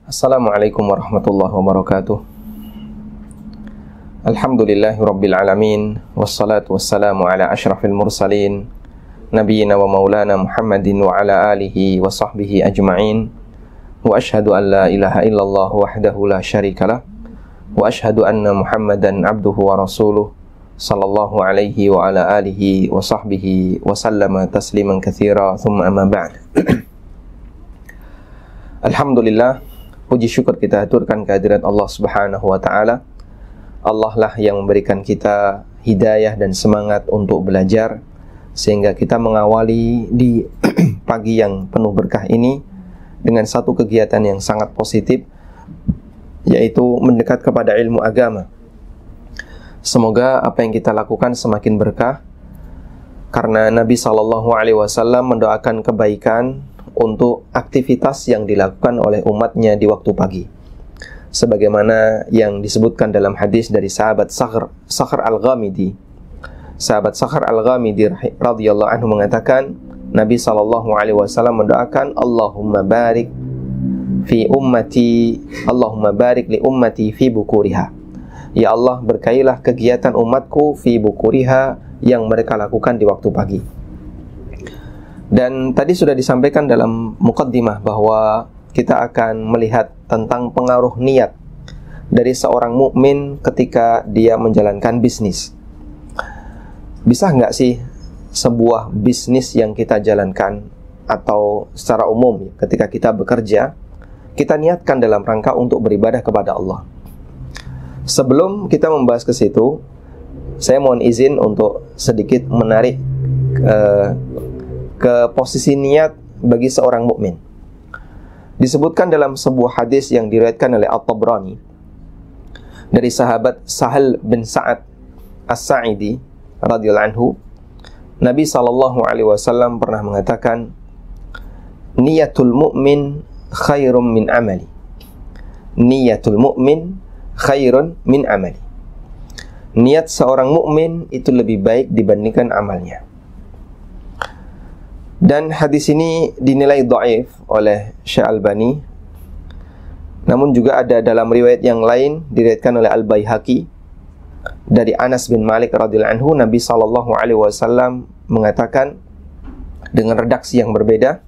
Assalamualaikum warahmatullahi wabarakatuh. Alhamdulillahi rabbil alamin. Wassalatu wassalamu ala ashrafil mursalin Nabiyyina wa maulana Muhammadin wa ala alihi wa sahbihi ajma'in. Wa ashhadu an la ilaha illallah wahdahu la syarikalah. Wa ashhadu anna Muhammadan abduhu wa rasuluh sallallahu alaihi wa ala alihi wa sahbihi wa sallama tasliman katsira. Thumma amma ba'd. Alhamdulillah, puji syukur kita aturkan kehadirat Allah Subhanahu wa Ta'ala. Allah lah yang memberikan kita hidayah dan semangat untuk belajar, sehingga kita mengawali di pagi yang penuh berkah ini dengan satu kegiatan yang sangat positif, yaitu mendekat kepada ilmu agama. Semoga apa yang kita lakukan semakin berkah, karena Nabi SAW mendoakan kebaikan untuk aktivitas yang dilakukan oleh umatnya di waktu pagi, sebagaimana yang disebutkan dalam hadis dari sahabat Sakhr Al-Ghamidi. Sahabat Sakhr Al-Ghamidi radhiyallahu anhu mengatakan, Nabi SAW mendoakan, Allahumma barik fi ummati, Allahumma barik li ummati fi bukuriha. Ya Allah, berkailah kegiatan umatku fi bukuriha, yang mereka lakukan di waktu pagi. Dan tadi sudah disampaikan dalam muqaddimah bahwa kita akan melihat tentang pengaruh niat dari seorang mukmin ketika dia menjalankan bisnis. Bisa nggak sih sebuah bisnis yang kita jalankan atau secara umum ketika kita bekerja, kita niatkan dalam rangka untuk beribadah kepada Allah? Sebelum kita membahas ke situ, saya mohon izin untuk sedikit menarik ke posisi niat bagi seorang mukmin. Disebutkan dalam sebuah hadis yang diriwayatkan oleh At-Tabrani dari sahabat Sahal bin Sa'ad As-Sa'idi radhiyallahu anhu, Nabi SAW pernah mengatakan, niyatul mu'min khairun min amali. Niyatul mu'min khairun min amali. Niat seorang mukmin itu lebih baik dibandingkan amalnya. Dan hadis ini dinilai dhaif oleh Syekh Albani. Namun juga ada dalam riwayat yang lain diriwayatkan oleh Al-Baihaqi dari Anas bin Malik radhiyallahu anhu, Nabi SAW mengatakan dengan redaksi yang berbeda,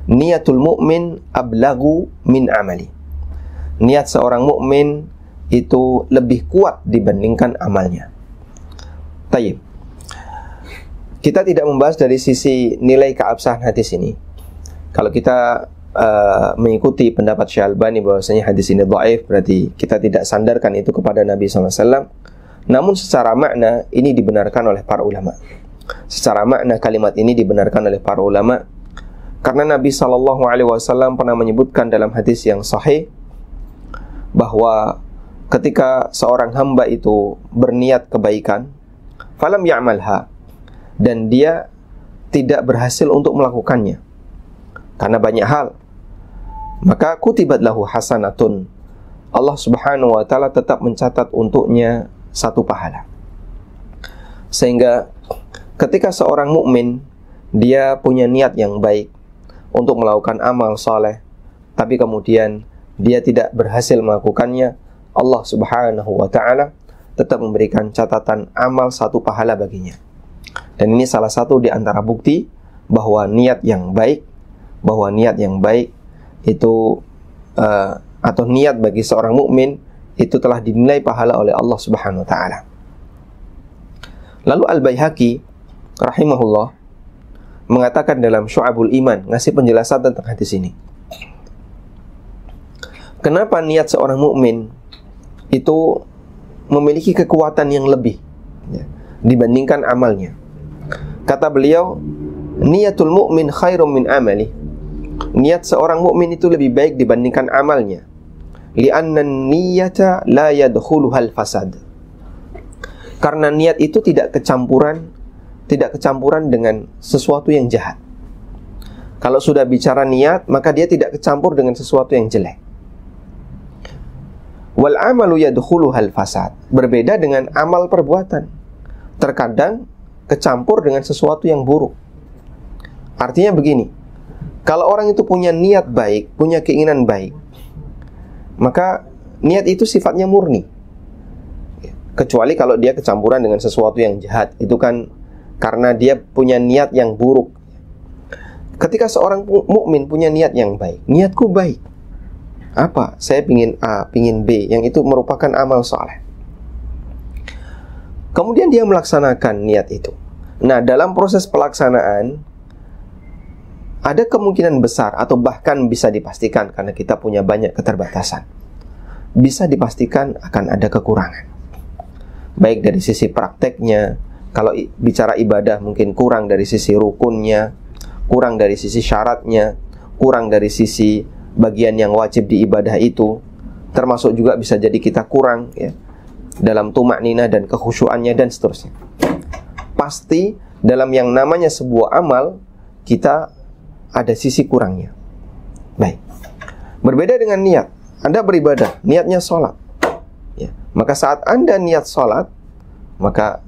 niyatul mu'min ablagu min amali. Niat seorang mukmin itu lebih kuat dibandingkan amalnya. Tayyib. Kita tidak membahas dari sisi nilai keabsahan hadis ini. Kalau kita mengikuti pendapat Syekh Albani bahwasanya hadis ini dhaif, berarti kita tidak sandarkan itu kepada Nabi SAW. Namun secara makna ini dibenarkan oleh para ulama. Secara makna kalimat ini dibenarkan oleh para ulama, karena Nabi SAW pernah menyebutkan dalam hadis yang sahih bahwa ketika seorang hamba itu berniat kebaikan, falam ya'malha, dan dia tidak berhasil untuk melakukannya karena banyak hal, maka kutibat lahu hasanatun, Allah Subhanahu wa Ta'ala tetap mencatat untuknya satu pahala. Sehingga ketika seorang mukmin dia punya niat yang baik untuk melakukan amal soleh, tapi kemudian dia tidak berhasil melakukannya, Allah Subhanahu wa Ta'ala tetap memberikan catatan amal satu pahala baginya. Dan ini salah satu di antara bukti bahwa niat yang baik, itu atau niat bagi seorang mukmin itu telah dinilai pahala oleh Allah Subhanahu wa Ta'ala. Lalu Al-Baihaqi rahimahullah mengatakan dalam Syu'abul Iman, ngasih penjelasan tentang hadis ini. Kenapa niat seorang mukmin itu memiliki kekuatan yang lebih dibandingkan amalnya? Kata beliau, niyatul mu'min khairum min amali. Niat seorang mukmin itu lebih baik dibandingkan amalnya. Li'anna niyata la yadkhuluhal fasad. Karena niat itu tidak kecampuran dengan sesuatu yang jahat. Kalau sudah bicara niat, maka dia tidak kecampur dengan sesuatu yang jelek. Wal amalu yadkhuluhal fasad. Berbeda dengan amal perbuatan. Terkadang kecampur dengan sesuatu yang buruk. Artinya begini, kalau orang itu punya niat baik, punya keinginan baik, maka niat itu sifatnya murni. Kecuali kalau dia kecampuran dengan sesuatu yang jahat, itu kan karena dia punya niat yang buruk. Ketika seorang mukmin punya niat yang baik, niatku baik. Apa? Saya pingin A, pingin B, yang itu merupakan amal soleh. Kemudian dia melaksanakan niat itu. Nah, dalam proses pelaksanaan ada kemungkinan besar atau bahkan bisa dipastikan, karena kita punya banyak keterbatasan, bisa dipastikan akan ada kekurangan. Baik dari sisi prakteknya, kalau bicara ibadah mungkin kurang dari sisi rukunnya, kurang dari sisi syaratnya, kurang dari sisi bagian yang wajib di ibadah itu, termasuk juga bisa jadi kita kurang ya dalam tumakninah dan kekhusyuannya dan seterusnya. Pasti dalam yang namanya sebuah amal kita ada sisi kurangnya. Baik. Berbeda dengan niat. Anda beribadah, niatnya sholat ya. Maka saat Anda niat sholat, maka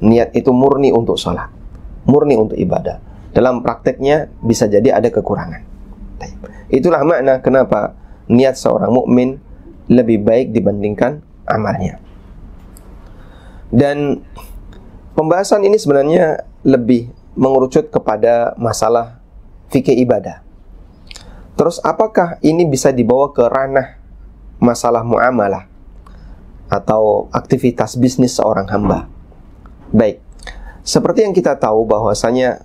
niat itu murni untuk sholat, murni untuk ibadah. Dalam prakteknya bisa jadi ada kekurangan. Baik. Itulah makna kenapa niat seorang mukmin lebih baik dibandingkan amalnya. Dan pembahasan ini sebenarnya lebih mengerucut kepada masalah fikih ibadah. Terus apakah ini bisa dibawa ke ranah masalah muamalah atau aktivitas bisnis seorang hamba? Baik, seperti yang kita tahu bahwasanya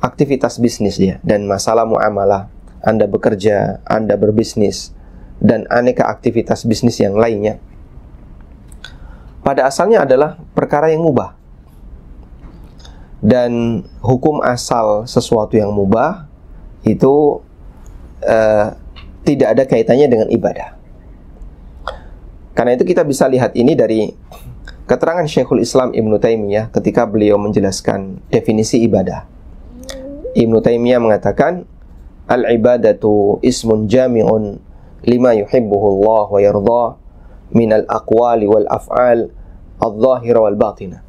aktivitas bisnis ya dan masalah muamalah, Anda bekerja, Anda berbisnis, dan aneka aktivitas bisnis yang lainnya, pada asalnya adalah perkara yang mubah. Dan hukum asal sesuatu yang mubah itu tidak ada kaitannya dengan ibadah. Karena itu kita bisa lihat ini dari keterangan Syekhul Islam Ibnu Taimiyah ketika beliau menjelaskan definisi ibadah. Ibnu Taimiyah mengatakan, al-ibadatu ismun jami'un lima yuhibbuhu Allah wa yardah minal aqwali wal af'al adh-dhahira wal batinah.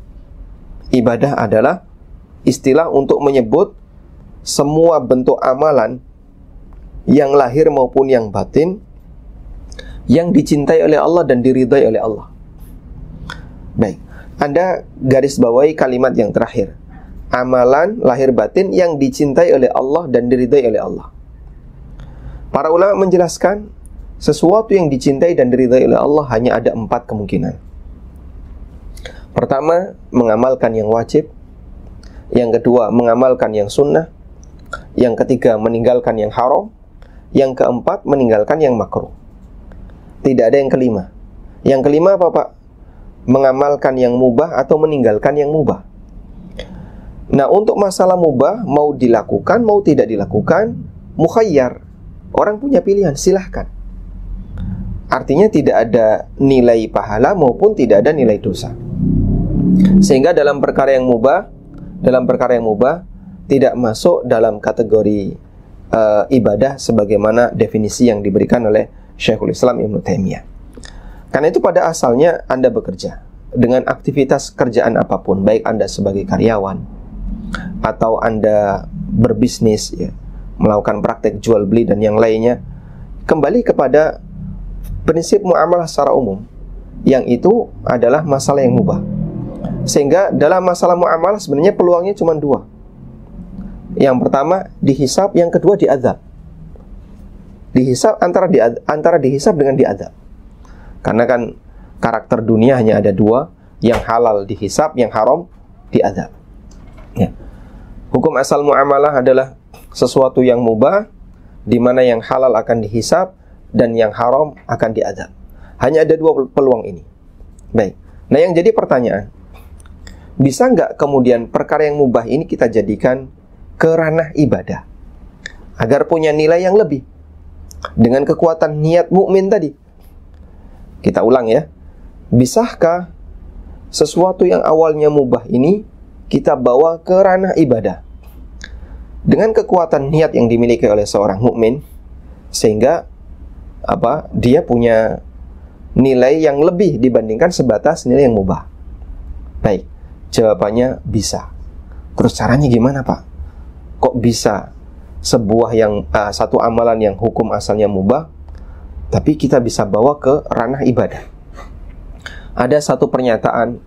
Ibadah adalah istilah untuk menyebut semua bentuk amalan yang lahir maupun yang batin yang dicintai oleh Allah dan diridai oleh Allah. Baik, Anda garis bawahi kalimat yang terakhir. Amalan lahir batin yang dicintai oleh Allah dan diridai oleh Allah. Para ulama menjelaskan sesuatu yang dicintai dan diridai oleh Allah hanya ada 4 kemungkinan. Pertama, mengamalkan yang wajib. Yang kedua, mengamalkan yang sunnah. Yang ketiga, meninggalkan yang haram. Yang keempat, meninggalkan yang makruh. Tidak ada yang kelima. Yang kelima apa, Pak? Mengamalkan yang mubah atau meninggalkan yang mubah. Nah, untuk masalah mubah, mau dilakukan, mau tidak dilakukan, mukhayyar. Orang punya pilihan, silahkan. Artinya tidak ada nilai pahala maupun tidak ada nilai dosa. Sehingga dalam perkara yang mubah tidak masuk dalam kategori ibadah sebagaimana definisi yang diberikan oleh Syekhul Islam Ibnu Taimiyah. Karena itu pada asalnya Anda bekerja dengan aktivitas kerjaan apapun, baik Anda sebagai karyawan atau Anda berbisnis ya, melakukan praktek jual beli dan yang lainnya, kembali kepada prinsip muamalah secara umum, yang itu adalah masalah yang mubah. Sehingga dalam masalah muamalah sebenarnya peluangnya cuma 2. Yang pertama dihisab, yang kedua diazab. Dihisab antara dihisab dengan diazab. Karena kan karakter dunia hanya ada 2, yang halal dihisab, yang haram diazab. Ya. Hukum asal muamalah adalah sesuatu yang mubah, di mana yang halal akan dihisab dan yang haram akan diazab. Hanya ada 2 peluang ini. Baik. Nah, yang jadi pertanyaan, bisa nggak kemudian perkara yang mubah ini kita jadikan ke ranah ibadah agar punya nilai yang lebih dengan kekuatan niat mukmin tadi? Kita ulang ya. Bisakah sesuatu yang awalnya mubah ini kita bawa ke ranah ibadah dengan kekuatan niat yang dimiliki oleh seorang mukmin, sehingga dia punya nilai yang lebih dibandingkan sebatas nilai yang mubah? Baik, jawabannya bisa. Terus caranya gimana, Pak? Kok bisa satu amalan yang hukum asalnya mubah tapi kita bisa bawa ke ranah ibadah. Ada satu pernyataan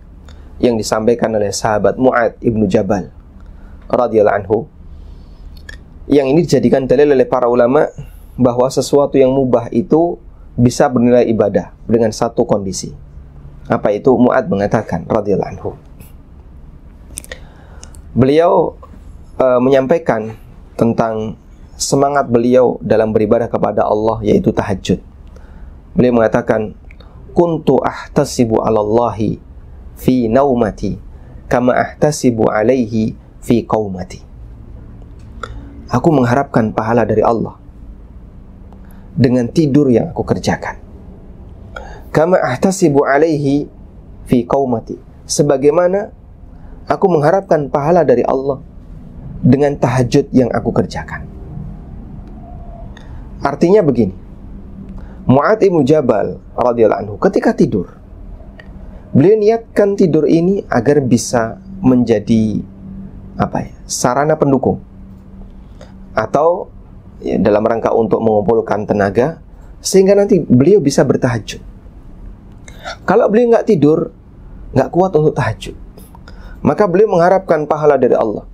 yang disampaikan oleh sahabat Mu'adz ibnu Jabal radhiyallahu anhu, yang ini dijadikan dalil oleh para ulama bahwa sesuatu yang mubah itu bisa bernilai ibadah dengan satu kondisi. Apa itu? Mu'adz mengatakan radhiyallahu anhu, beliau menyampaikan tentang semangat beliau dalam beribadah kepada Allah, yaitu tahajud. Beliau mengatakan, kuntu ahtasibu 'alallahi fi naumati kama ahtasibu 'alaihi fi qaumati. Aku mengharapkan pahala dari Allah dengan tidur yang aku kerjakan. Kama ahtasibu 'alaihi fi qaumati, sebagaimana aku mengharapkan pahala dari Allah dengan tahajud yang aku kerjakan. Artinya begini, Mu'adz ibnu Jabal radhiyallahu anhu ketika tidur, beliau niatkan tidur ini agar bisa menjadi sarana pendukung, atau dalam rangka untuk mengumpulkan tenaga sehingga nanti beliau bisa bertahajud. Kalau beliau nggak tidur, nggak kuat untuk tahajud, maka beliau mengharapkan pahala dari Allah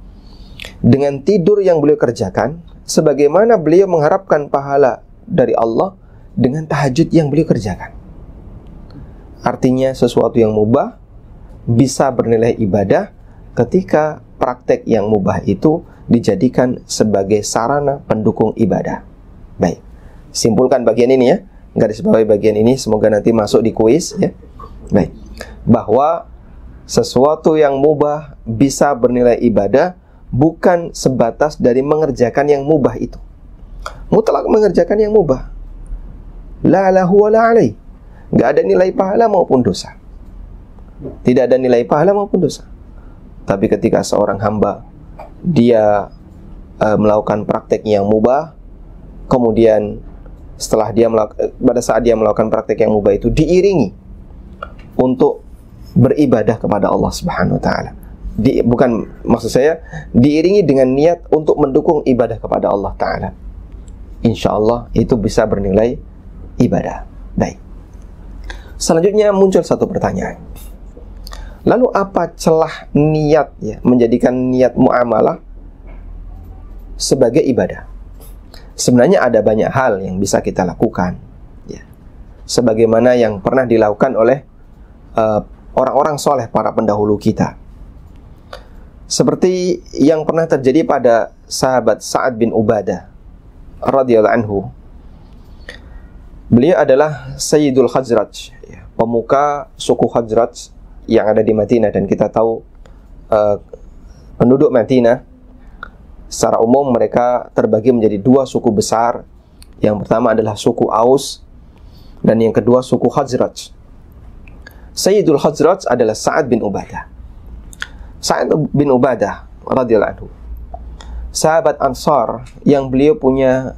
dengan tidur yang beliau kerjakan, sebagaimana beliau mengharapkan pahala dari Allah dengan tahajud yang beliau kerjakan. Artinya sesuatu yang mubah bisa bernilai ibadah ketika praktek yang mubah itu dijadikan sebagai sarana pendukung ibadah. Baik, simpulkan bagian ini ya, garis bawahi bagian ini, semoga nanti masuk di kuis ya. Baik, bahwa sesuatu yang mubah bisa bernilai ibadah bukan sebatas dari mengerjakan yang mubah itu. Mutlak mengerjakan yang mubah, la lahu wa la alai, nggak ada nilai pahala maupun dosa. Tidak ada nilai pahala maupun dosa. Tapi ketika seorang hamba dia melakukan praktek yang mubah, kemudian pada saat dia melakukan praktek yang mubah itu diiringi untuk beribadah kepada Allah Subhanahu wa taala. Diiringi dengan niat untuk mendukung ibadah kepada Allah Ta'ala, insya Allah itu bisa bernilai ibadah. Baik, selanjutnya muncul satu pertanyaan, lalu apa celah niat ya, menjadikan niat muamalah sebagai ibadah? Sebenarnya ada banyak hal yang bisa kita lakukan ya, sebagaimana yang pernah dilakukan oleh orang-orang soleh, para pendahulu kita. Seperti yang pernah terjadi pada sahabat Sa'ad bin Ubadah radhiyallahu anhu. Beliau adalah Sayyidul Khazraj, pemuka suku Khazraj yang ada di Madinah. Dan kita tahu penduduk Madinah secara umum mereka terbagi menjadi dua suku besar. Yang pertama adalah suku Aus, dan yang kedua suku Khazraj. Sayyidul Khazraj adalah Sa'ad bin Ubadah. Sa'ad bin Ubadah radhiyallahu anhu, sahabat Ansar yang beliau punya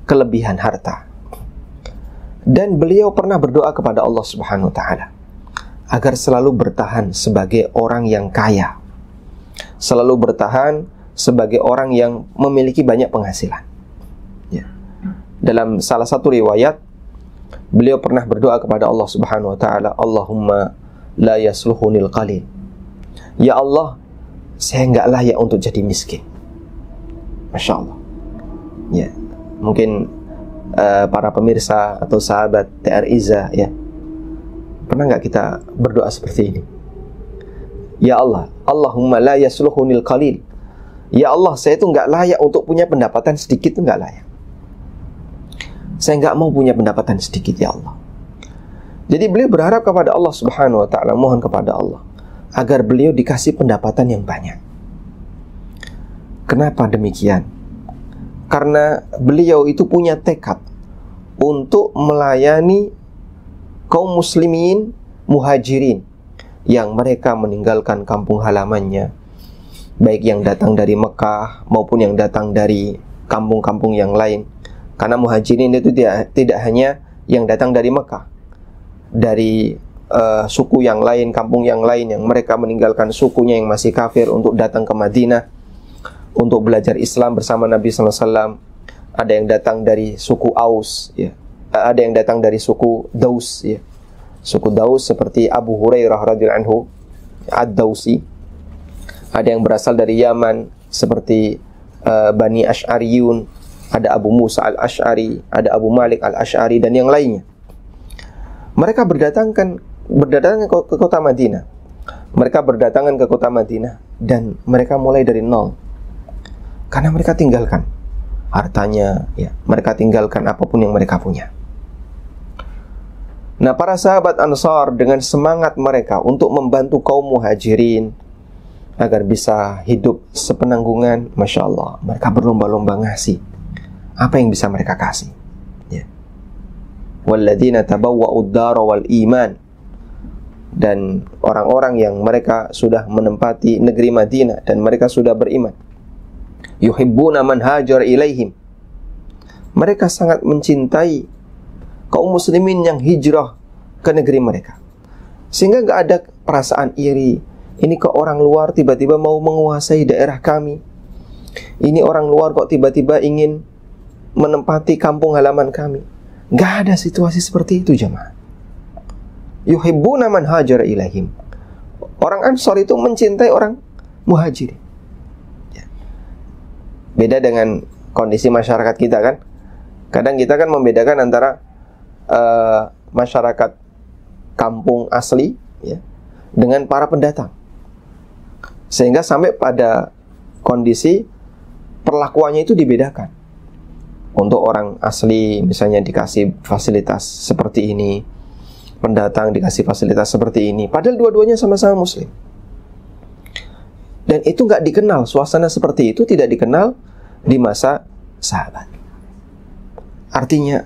kelebihan harta, dan beliau pernah berdoa kepada Allah Subhanahu wa taala agar selalu bertahan sebagai orang yang kaya, selalu bertahan sebagai orang yang memiliki banyak penghasilan ya. Dalam salah satu riwayat, beliau pernah berdoa kepada Allah Subhanahu wa taala, Allahumma la yasluhunil qalil, ya Allah, saya nggak layak untuk jadi miskin. Masya Allah ya. Mungkin para pemirsa atau sahabat TR Iza ya, pernah nggak kita berdoa seperti ini? Ya Allah, Allahumma la yasluhunil qalil, ya Allah, saya itu nggak layak untuk punya pendapatan sedikit, itu nggak layak. Saya nggak mau punya pendapatan sedikit, ya Allah. Jadi beliau berharap kepada Allah Subhanahu wa ta'ala, mohon kepada Allah agar beliau dikasih pendapatan yang banyak. Kenapa demikian? Karena beliau itu punya tekad untuk melayani kaum muslimin muhajirin yang mereka meninggalkan kampung halamannya, baik yang datang dari Mekah maupun yang datang dari kampung-kampung yang lain. Karena muhajirin itu tidak hanya yang datang dari Mekah, dari suku yang lain, kampung yang lain, yang mereka meninggalkan sukunya yang masih kafir untuk datang ke Madinah untuk belajar Islam bersama Nabi SAW. Ada yang datang dari suku Aus ya, ada yang datang dari suku Daus, ya. Suku Daus seperti Abu Hurairah radhiyallahu anhu, Ad-Dausi. Ada yang berasal dari Yaman seperti Bani Asy'ariyun, ada Abu Musa al-Asy'ari, ada Abu Malik al-Asy'ari dan yang lainnya. Mereka berdatangan ke kota Madinah. Mereka berdatangan ke kota Madinah dan mereka mulai dari nol. Karena mereka tinggalkan hartanya, ya, mereka tinggalkan apapun yang mereka punya. Nah, para sahabat Ansar dengan semangat mereka untuk membantu kaum muhajirin agar bisa hidup sepenanggungan, Masya Allah, mereka berlomba-lomba ngasih apa yang bisa mereka kasih, ya. Walladzina tabawwa'ud dara wal iman, dan orang-orang yang mereka sudah menempati negeri Madinah dan mereka sudah beriman. Yuhibbuna man hajar ilaihim, mereka sangat mencintai kaum muslimin yang hijrah ke negeri mereka, sehingga gak ada perasaan iri. Ini kok orang luar tiba-tiba mau menguasai daerah kami, ini orang luar kok tiba-tiba ingin menempati kampung halaman kami. Gak ada situasi seperti itu, jemaah. Yuhibbuna man hajar ilaihim, orang Ansar itu mencintai orang muhajir. Beda dengan kondisi masyarakat kita, kan. Kadang kita kan membedakan antara masyarakat kampung asli, ya, dengan para pendatang, sehingga sampai pada kondisi perlakuannya itu dibedakan. Untuk orang asli misalnya dikasih fasilitas seperti ini, pendatang dikasih fasilitas seperti ini, padahal dua-duanya sama-sama muslim. Dan itu nggak dikenal, suasana seperti itu tidak dikenal di masa sahabat. Artinya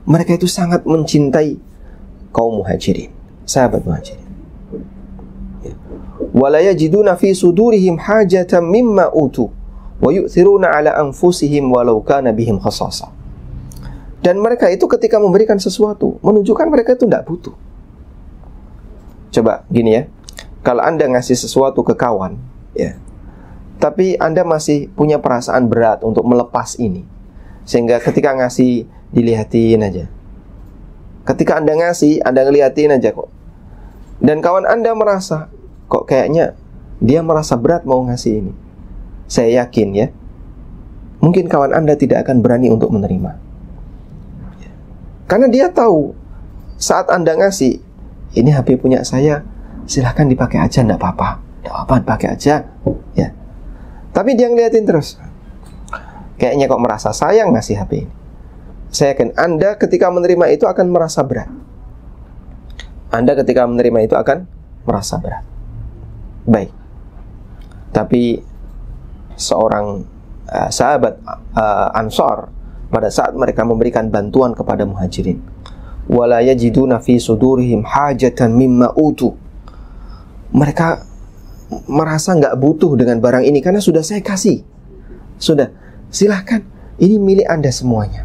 mereka itu sangat mencintai kaum muhajirin, sahabat muhajirin. Wala yajiduna fi sudurihim hajatan mimma utu wa yu'thiruna ala anfusihim walau kana bihim khasasa. Dan mereka itu ketika memberikan sesuatu menunjukkan mereka itu tidak butuh. Coba gini, ya, kalau Anda ngasih sesuatu ke kawan, ya, tapi Anda masih punya perasaan berat untuk melepas ini, sehingga ketika ngasih dilihatin aja. Ketika Anda ngasih, Anda ngeliatin aja kok. Dan kawan Anda merasa, kok kayaknya dia merasa berat mau ngasih ini. Saya yakin, ya, mungkin kawan Anda tidak akan berani untuk menerima. Karena dia tahu, saat Anda ngasih, ini HP punya saya, silahkan dipakai aja, enggak apa-apa. Enggak apa-apa, dipakai aja, ya. Tapi dia ngeliatin terus. Kayaknya kok merasa sayang ngasih HP ini. Saya yakin Anda ketika menerima itu akan merasa berat. Anda ketika menerima itu akan merasa berat. Baik. Tapi seorang sahabat Ansar, pada saat mereka memberikan bantuan kepada muhajirin, wala yajiduna fi sudurihim hajatan mimma utu, mereka merasa nggak butuh dengan barang ini karena sudah saya kasih. Sudah, silahkan, ini milik Anda semuanya.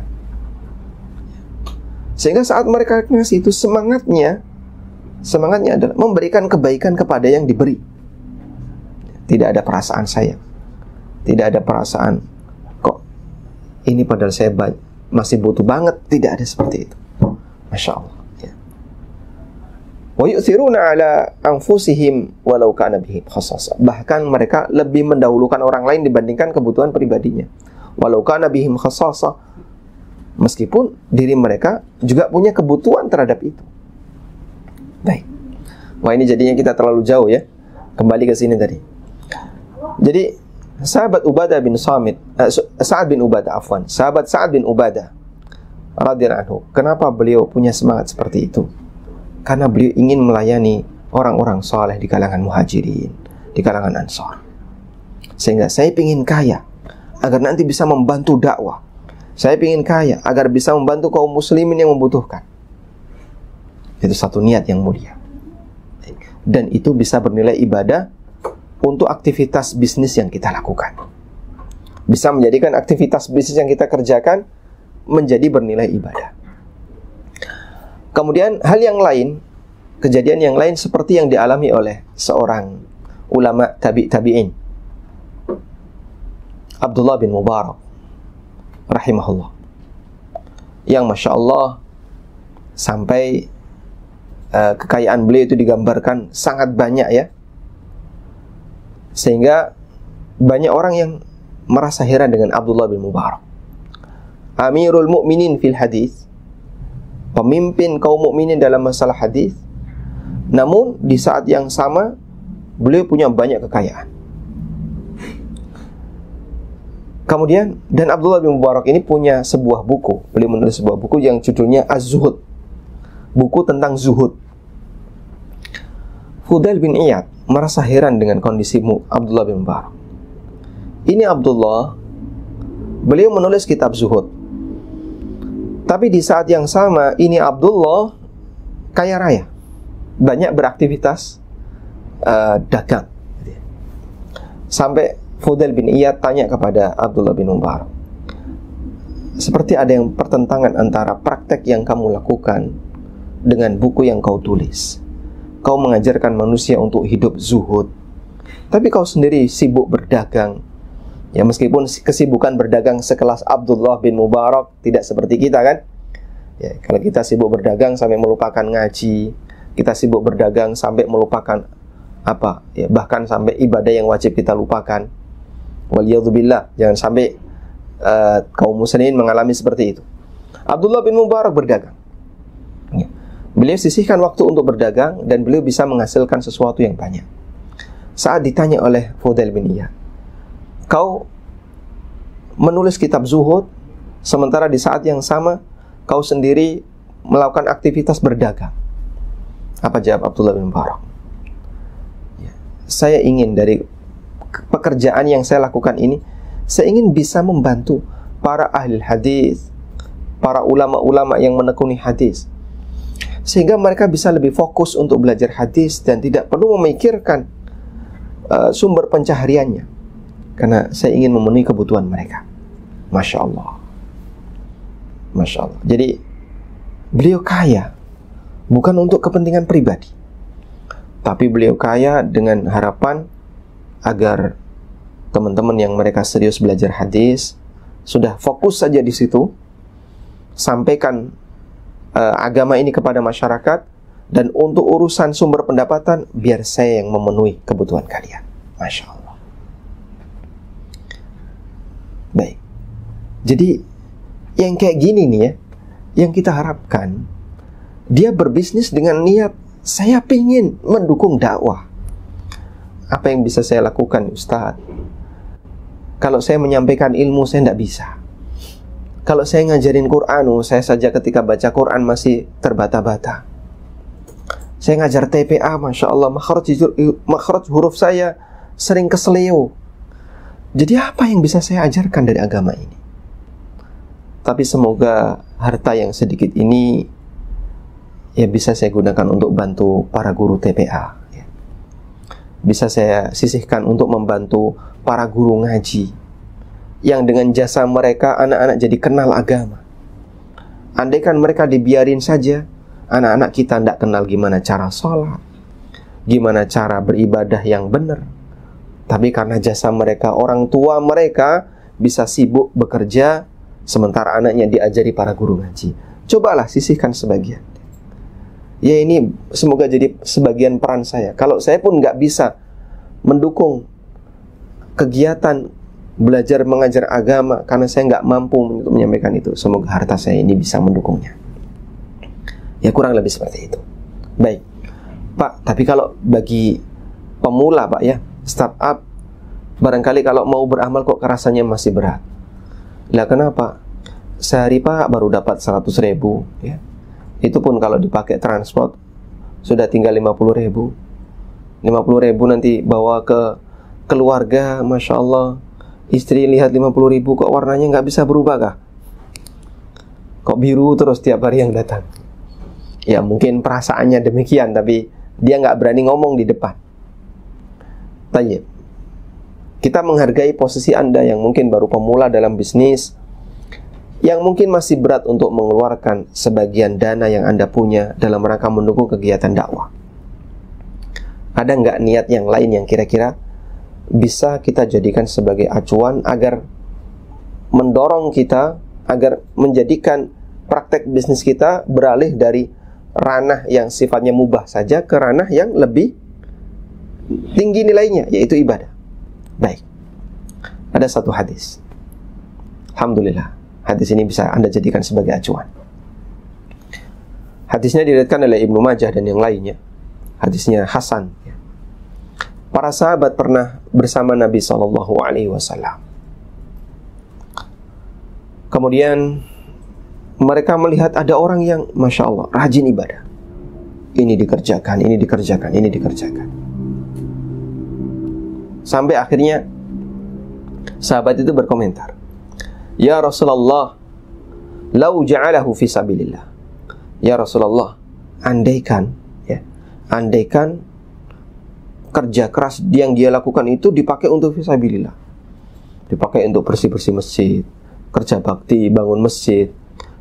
Sehingga saat mereka ngasih itu semangatnya adalah memberikan kebaikan kepada yang diberi. Tidak ada perasaan sayang, tidak ada perasaan kok ini padahal saya masih butuh banget. Tidak ada seperti itu. Masya Allah, ya. Wa yu'thiruna ala anfusihim walau kana bihim khasasa. Bahkan mereka lebih mendahulukan orang lain dibandingkan kebutuhan pribadinya. Walau kana bihim khasasa, meskipun diri mereka juga punya kebutuhan terhadap itu. Baik. Wah, ini jadinya kita terlalu jauh, ya. Kembali ke sini tadi. Jadi sahabat Ubadah bin Samit, Sa'ad bin Ubadah, sahabat Sa'ad bin Ubadah radhiyallahu anhu, kenapa beliau punya semangat seperti itu? Karena beliau ingin melayani orang-orang saleh di kalangan muhajirin, di kalangan Ansar. Sehingga saya ingin kaya agar nanti bisa membantu dakwah. Saya ingin kaya agar bisa membantu kaum muslimin yang membutuhkan. Itu satu niat yang mulia. Dan itu bisa bernilai ibadah untuk aktivitas bisnis yang kita lakukan. Bisa menjadikan aktivitas bisnis yang kita kerjakan menjadi bernilai ibadah. Kemudian hal yang lain, kejadian yang lain seperti yang dialami oleh seorang ulama tabi'in, Abdullah bin Mubarak rahimahullah, yang Masya Allah Sampai kekayaan beliau itu digambarkan sangat banyak ya, sehingga banyak orang yang merasa heran dengan Abdullah bin Mubarak. Amirul Mukminin fil hadis, pemimpin kaum mukminin dalam masalah hadis, namun di saat yang sama beliau punya banyak kekayaan. Kemudian, dan Abdullah bin Mubarak ini punya sebuah buku. Beliau menulis sebuah buku yang judulnya Az-Zuhud, buku tentang zuhud. Fudail bin Iyad merasa heran dengan kondisi Abdullah bin Mubarak. Ini Abdullah, beliau menulis kitab zuhud, tapi di saat yang sama ini Abdullah kaya raya, banyak beraktivitas dagang. Sampai Fudail bin Iyad tanya kepada Abdullah bin Mubarak, seperti ada yang pertentangan antara praktek yang kamu lakukan dengan buku yang kau tulis. Kau mengajarkan manusia untuk hidup zuhud, tapi kau sendiri sibuk berdagang. Ya, meskipun kesibukan berdagang sekelas Abdullah bin Mubarak tidak seperti kita kan. Ya, kalau kita sibuk berdagang sampai melupakan ngaji, kita sibuk berdagang sampai melupakan apa? Ya, bahkan sampai ibadah yang wajib kita lupakan. Waliyadzubillah, jangan sampai kaum muslimin mengalami seperti itu. Abdullah bin Mubarak berdagang. Ya. Beliau sisihkan waktu untuk berdagang dan beliau bisa menghasilkan sesuatu yang banyak. Saat ditanya oleh Fudail bin Iyad, kau menulis kitab zuhud, sementara di saat yang sama kau sendiri melakukan aktivitas berdagang. Apa jawab Abdullah bin Mubarak? Ya, saya ingin dari pekerjaan yang saya lakukan ini, saya ingin bisa membantu para ahli hadis, para ulama-ulama yang menekuni hadis, sehingga mereka bisa lebih fokus untuk belajar hadis dan tidak perlu memikirkan sumber pencahariannya, karena saya ingin memenuhi kebutuhan mereka. Masya Allah, Masya Allah. Jadi beliau kaya bukan untuk kepentingan pribadi, tapi beliau kaya dengan harapan agar teman-teman yang mereka serius belajar hadis sudah fokus saja di situ, sampaikan agama ini kepada masyarakat, dan untuk urusan sumber pendapatan biar saya yang memenuhi kebutuhan kalian. Masya Allah. Baik. Jadi yang kayak gini nih ya, yang kita harapkan, dia berbisnis dengan niat saya ingin mendukung dakwah. Apa yang bisa saya lakukan, Ustaz? Kalau saya menyampaikan ilmu, saya tidak bisa. Kalau saya ngajarin Quran, saya saja ketika baca Quran masih terbata-bata. Saya ngajar TPA, Masya Allah, makhraj huruf saya sering keseleo. Jadi apa yang bisa saya ajarkan dari agama ini? Tapi semoga harta yang sedikit ini ya bisa saya gunakan untuk bantu para guru TPA. Bisa saya sisihkan untuk membantu para guru ngaji, yang dengan jasa mereka anak-anak jadi kenal agama. Andaikan mereka dibiarin saja, anak-anak kita tidak kenal gimana cara sholat, gimana cara beribadah yang benar. Tapi karena jasa mereka, orang tua mereka bisa sibuk bekerja, sementara anaknya diajari para guru ngaji. Cobalah sisihkan sebagian. Ya, ini semoga jadi sebagian peran saya. Kalau saya pun nggak bisa mendukung kegiatan belajar mengajar agama karena saya nggak mampu untuk menyampaikan itu, semoga harta saya ini bisa mendukungnya. Ya, kurang lebih seperti itu. Baik, Pak, tapi kalau bagi pemula Pak ya, startup, barangkali kalau mau beramal kok rasanya masih berat. Lah kenapa? Sehari Pak baru dapat 100.000 ya. Itu pun kalau dipakai transport sudah tinggal 50.000. 50.000 nanti bawa ke keluarga, Masya Allah. Istri lihat 50.000 kok warnanya nggak bisa berubah kah? Kok biru terus tiap hari yang datang? Ya mungkin perasaannya demikian, tapi dia nggak berani ngomong di depan. Tayyib. Kita menghargai posisi Anda yang mungkin baru pemula dalam bisnis, yang mungkin masih berat untuk mengeluarkan sebagian dana yang Anda punya dalam rangka mendukung kegiatan dakwah. Ada nggak niat yang lain yang kira-kira bisa kita jadikan sebagai acuan agar mendorong kita, agar menjadikan praktek bisnis kita beralih dari ranah yang sifatnya mubah saja ke ranah yang lebih tinggi nilainya, yaitu ibadah. Baik, ada satu hadis. Alhamdulillah, hadis ini bisa Anda jadikan sebagai acuan. Hadisnya diriwayatkan oleh Ibnu Majah dan yang lainnya. Hadisnya hasan. Para sahabat pernah bersama Nabi SAW. Kemudian mereka melihat ada orang yang Masya Allah rajin ibadah. Ini dikerjakan, ini dikerjakan, ini dikerjakan. Sampai akhirnya sahabat itu berkomentar, "Ya Rasulullah, lau ja'alahu fi sabilillah." Ya Rasulullah, andaikan kerja keras yang dia lakukan itu dipakai untuk fisabilillah, dipakai untuk bersih-bersih masjid, kerja bakti bangun masjid,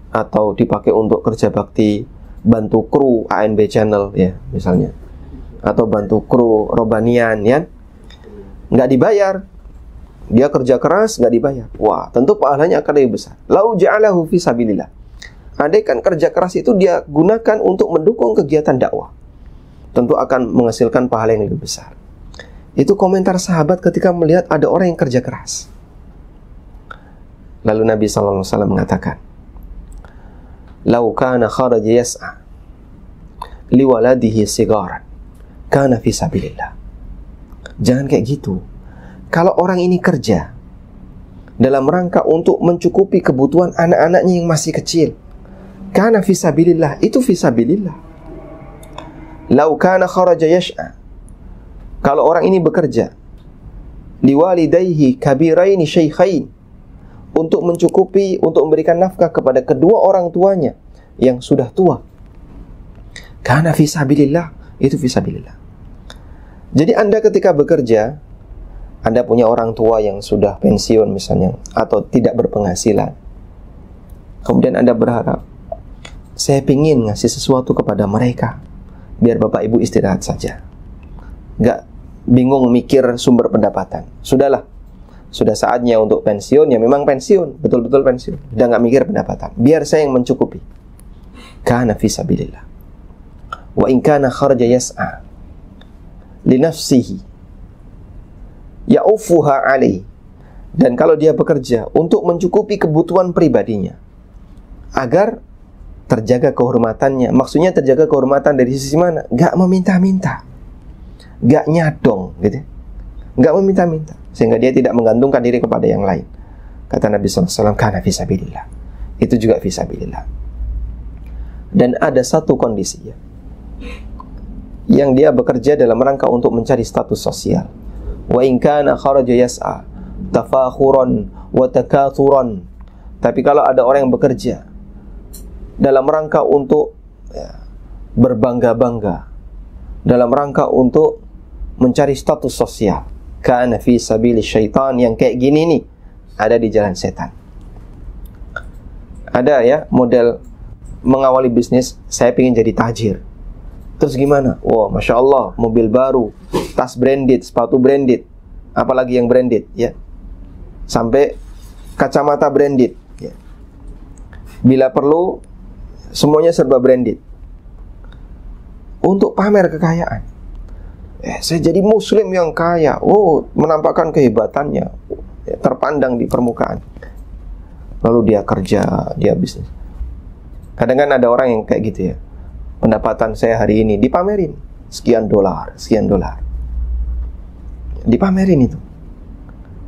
atau dipakai untuk kerja bakti bantu kru ANB Channel ya misalnya, atau bantu kru Robanian ya, nggak dibayar, dia kerja keras nggak dibayar, wah tentu pahalanya akan lebih besar. Lau ja'alahu fisabilillah, andaikan kerja keras itu dia gunakan untuk mendukung kegiatan dakwah, tentu akan menghasilkan pahala yang lebih besar. Itu komentar sahabat ketika melihat ada orang yang kerja keras. Lalu Nabi SAW mengatakan, "Lau kana kharaja yas'a liwaladihi sigaran, kana fi sabilillah." Jangan kayak gitu. Kalau orang ini kerja dalam rangka untuk mencukupi kebutuhan anak-anaknya yang masih kecil, kana fi sabilillah, itu fi sabilillah. Lau kana kharaja yas'a, kalau orang ini bekerja liwalidayhi kabiraini syaikhain, untuk mencukupi, untuk memberikan nafkah kepada kedua orang tuanya yang sudah tua, kana fi sabilillah, itu fi sabilillah. Jadi Anda ketika bekerja, Anda punya orang tua yang sudah pensiun misalnya, atau tidak berpenghasilan, kemudian Anda berharap, saya ingin ngasih sesuatu kepada mereka, biar bapak ibu istirahat saja, nggak bingung mikir sumber pendapatan. Sudahlah, sudah saatnya untuk pensiun, ya memang pensiun, betul-betul pensiun, udah nggak mikir pendapatan, biar saya yang mencukupi. Kana fi sabilillah. Wa in kana kharaja yas'a li nafsihi ya'ufuha alaihi, dan kalau dia bekerja untuk mencukupi kebutuhan pribadinya agar terjaga kehormatannya. Maksudnya terjaga kehormatan dari sisi mana? Gak meminta-minta, gak nyadong gitu, gak meminta-minta, sehingga dia tidak menggantungkan diri kepada yang lain. Kata Nabi SAW, kana fisabilillah, itu juga fisabilillah. Dan ada satu kondisi ya, yang dia bekerja dalam rangka untuk mencari status sosial. Wa in kana kharaja yas'a tafakhuran wa takathuran. Tapi kalau ada orang yang bekerja dalam rangka untuk berbangga-bangga, dalam rangka untuk mencari status sosial, kana fi sabili syaitan, yang kayak gini nih ada di jalan setan. Ada ya model mengawali bisnis, saya ingin jadi tajir. Terus gimana? Wah, Masya Allah, mobil baru, tas branded, sepatu branded, apalagi yang branded ya, sampai kacamata branded ya. Bila perlu semuanya serba branded untuk pamer kekayaan. Saya jadi muslim yang kaya. Oh, menampakkan kehebatannya, terpandang di permukaan. Lalu dia kerja, dia bisnis. Kadang kan ada orang yang kayak gitu ya, pendapatan saya hari ini dipamerin, sekian dolar, dipamerin itu.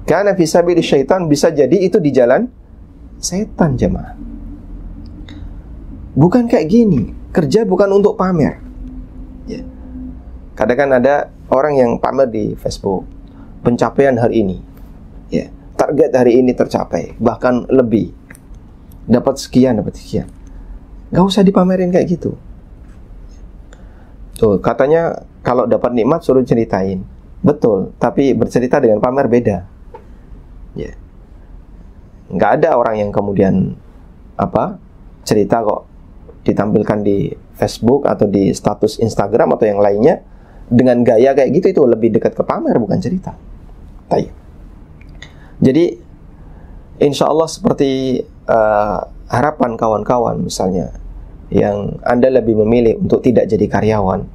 Karena fisabili syaitan, bisa jadi itu di jalan setan jemaah. Bukan kayak gini, kerja bukan untuk pamer ya. Kadang kan ada orang yang pamer di Facebook, pencapaian hari ini ya, target hari ini tercapai, bahkan lebih, dapat sekian. Gak usah dipamerin kayak gitu. Tuh, katanya kalau dapat nikmat suruh ceritain. Betul, tapi bercerita dengan pamer beda ya. Gak ada orang yang kemudian cerita kok ditampilkan di Facebook atau di status Instagram atau yang lainnya dengan gaya kayak gitu, itu lebih dekat ke pamer, bukan cerita. Jadi insya Allah seperti harapan kawan-kawan misalnya yang Anda lebih memilih untuk tidak jadi karyawan,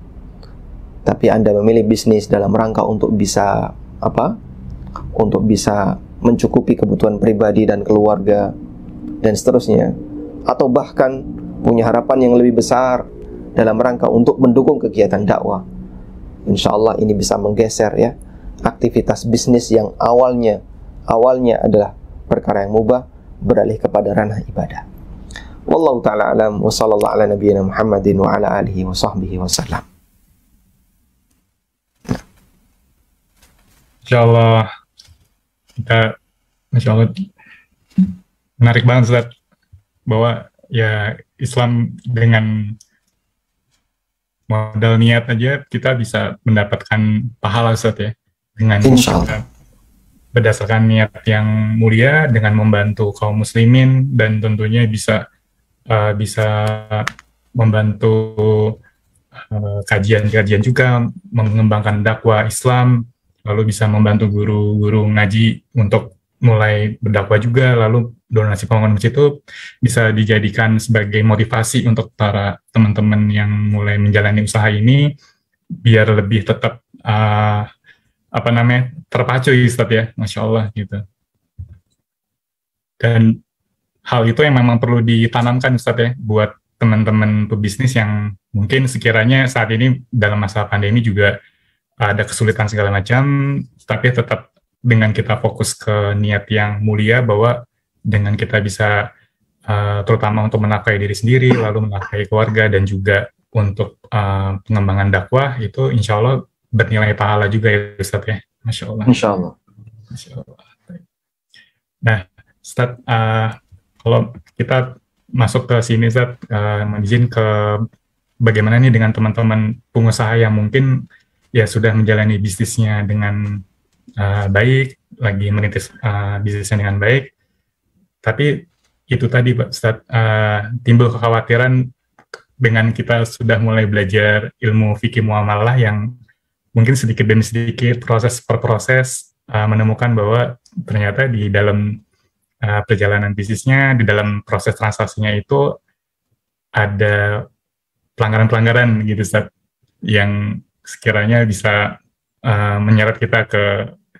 tapi Anda memilih bisnis dalam rangka untuk bisa apa? Untuk bisa mencukupi kebutuhan pribadi dan keluarga dan seterusnya, atau bahkan punya harapan yang lebih besar dalam rangka untuk mendukung kegiatan dakwah. Insya Allah ini bisa menggeser ya aktivitas bisnis yang awalnya adalah perkara yang mubah beralih kepada ranah ibadah. Wallahu ta'ala alam wa sallallahu ala nabiyyina Muhammadin wa ala alihi wa sahbihi wa sallam. Insyaallah Insyaallah menarik banget Ustaz, bahwa ya Islam dengan modal niat aja kita bisa mendapatkan pahala Ustaz ya, dengan Insyaallah berdasarkan niat yang mulia, dengan membantu kaum muslimin, dan tentunya bisa membantu kajian-kajian juga, mengembangkan dakwah Islam, lalu bisa membantu guru-guru ngaji untuk mulai berdakwah juga, lalu donasi pembangunan masjid itu bisa dijadikan sebagai motivasi untuk para teman-teman yang mulai menjalani usaha ini biar lebih tetap terpacu Ustaz ya, Masya Allah gitu. Dan hal itu yang memang perlu ditanamkan Ustaz ya, buat teman-teman pebisnis yang mungkin sekiranya saat ini dalam masa pandemi juga ada kesulitan segala macam, tapi tetap dengan kita fokus ke niat yang mulia, bahwa dengan kita bisa terutama untuk menafkahi diri sendiri, lalu menafkahi keluarga, dan juga untuk pengembangan dakwah, itu insya Allah bernilai pahala juga ya Ustaz ya. Masya Allah. Insya Allah. Masya Allah. Nah Ustaz, kalau kita masuk ke sini Ustaz, izin ke bagaimana nih dengan teman-teman pengusaha yang mungkin ya sudah menjalani bisnisnya dengan baik, lagi merintis bisnisnya dengan baik, tapi itu tadi Pak Ustaz, timbul kekhawatiran dengan kita sudah mulai belajar ilmu fikih muamalah yang mungkin sedikit demi sedikit, proses per proses, menemukan bahwa ternyata di dalam perjalanan bisnisnya, di dalam proses transaksinya itu ada pelanggaran-pelanggaran gitu Ustaz, yang sekiranya bisa menyeret kita ke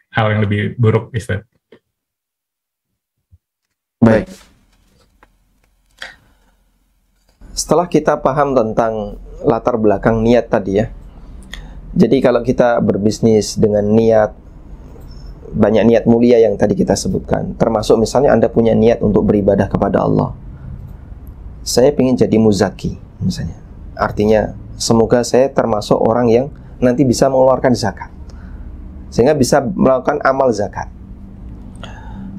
hal yang lebih buruk Ustaz. Baik. Setelah kita paham tentang latar belakang niat tadi ya, jadi kalau kita berbisnis dengan niat, banyak niat mulia yang tadi kita sebutkan, termasuk misalnya Anda punya niat untuk beribadah kepada Allah. Saya ingin jadi muzaki misalnya, artinya semoga saya termasuk orang yang nanti bisa mengeluarkan zakat, sehingga bisa melakukan amal zakat.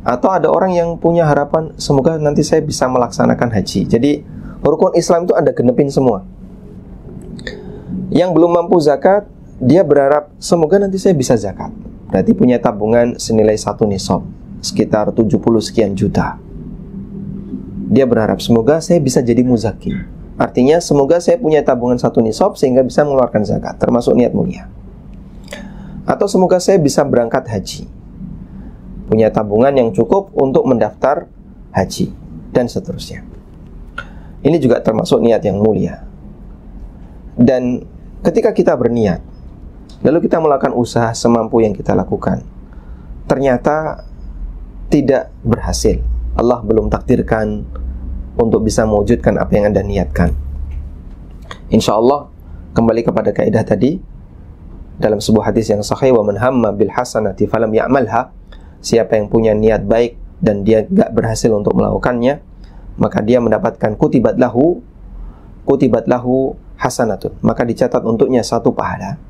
Atau ada orang yang punya harapan, semoga nanti saya bisa melaksanakan haji. Jadi rukun Islam itu Anda genepin semua. Yang belum mampu zakat, dia berharap semoga nanti saya bisa zakat. Berarti punya tabungan senilai 1 nisab, sekitar 70 sekian juta. Dia berharap semoga saya bisa jadi muzaki. Artinya semoga saya punya tabungan 1 nisab sehingga bisa mengeluarkan zakat, termasuk niat mulia. Atau semoga saya bisa berangkat haji, punya tabungan yang cukup untuk mendaftar haji, dan seterusnya. Ini juga termasuk niat yang mulia. Dan ketika kita berniat, lalu kita melakukan usaha semampu yang kita lakukan, ternyata tidak berhasil, Allah belum takdirkan untuk bisa mewujudkan apa yang Anda niatkan, insya Allah kembali kepada kaidah tadi dalam sebuah hadis yang sahih, wa man hamma bil hasanati falam ya'malha, siapa yang punya niat baik dan dia gak berhasil untuk melakukannya, maka dia mendapatkan kutibat lahu hasanatun, maka dicatat untuknya 1 pahala.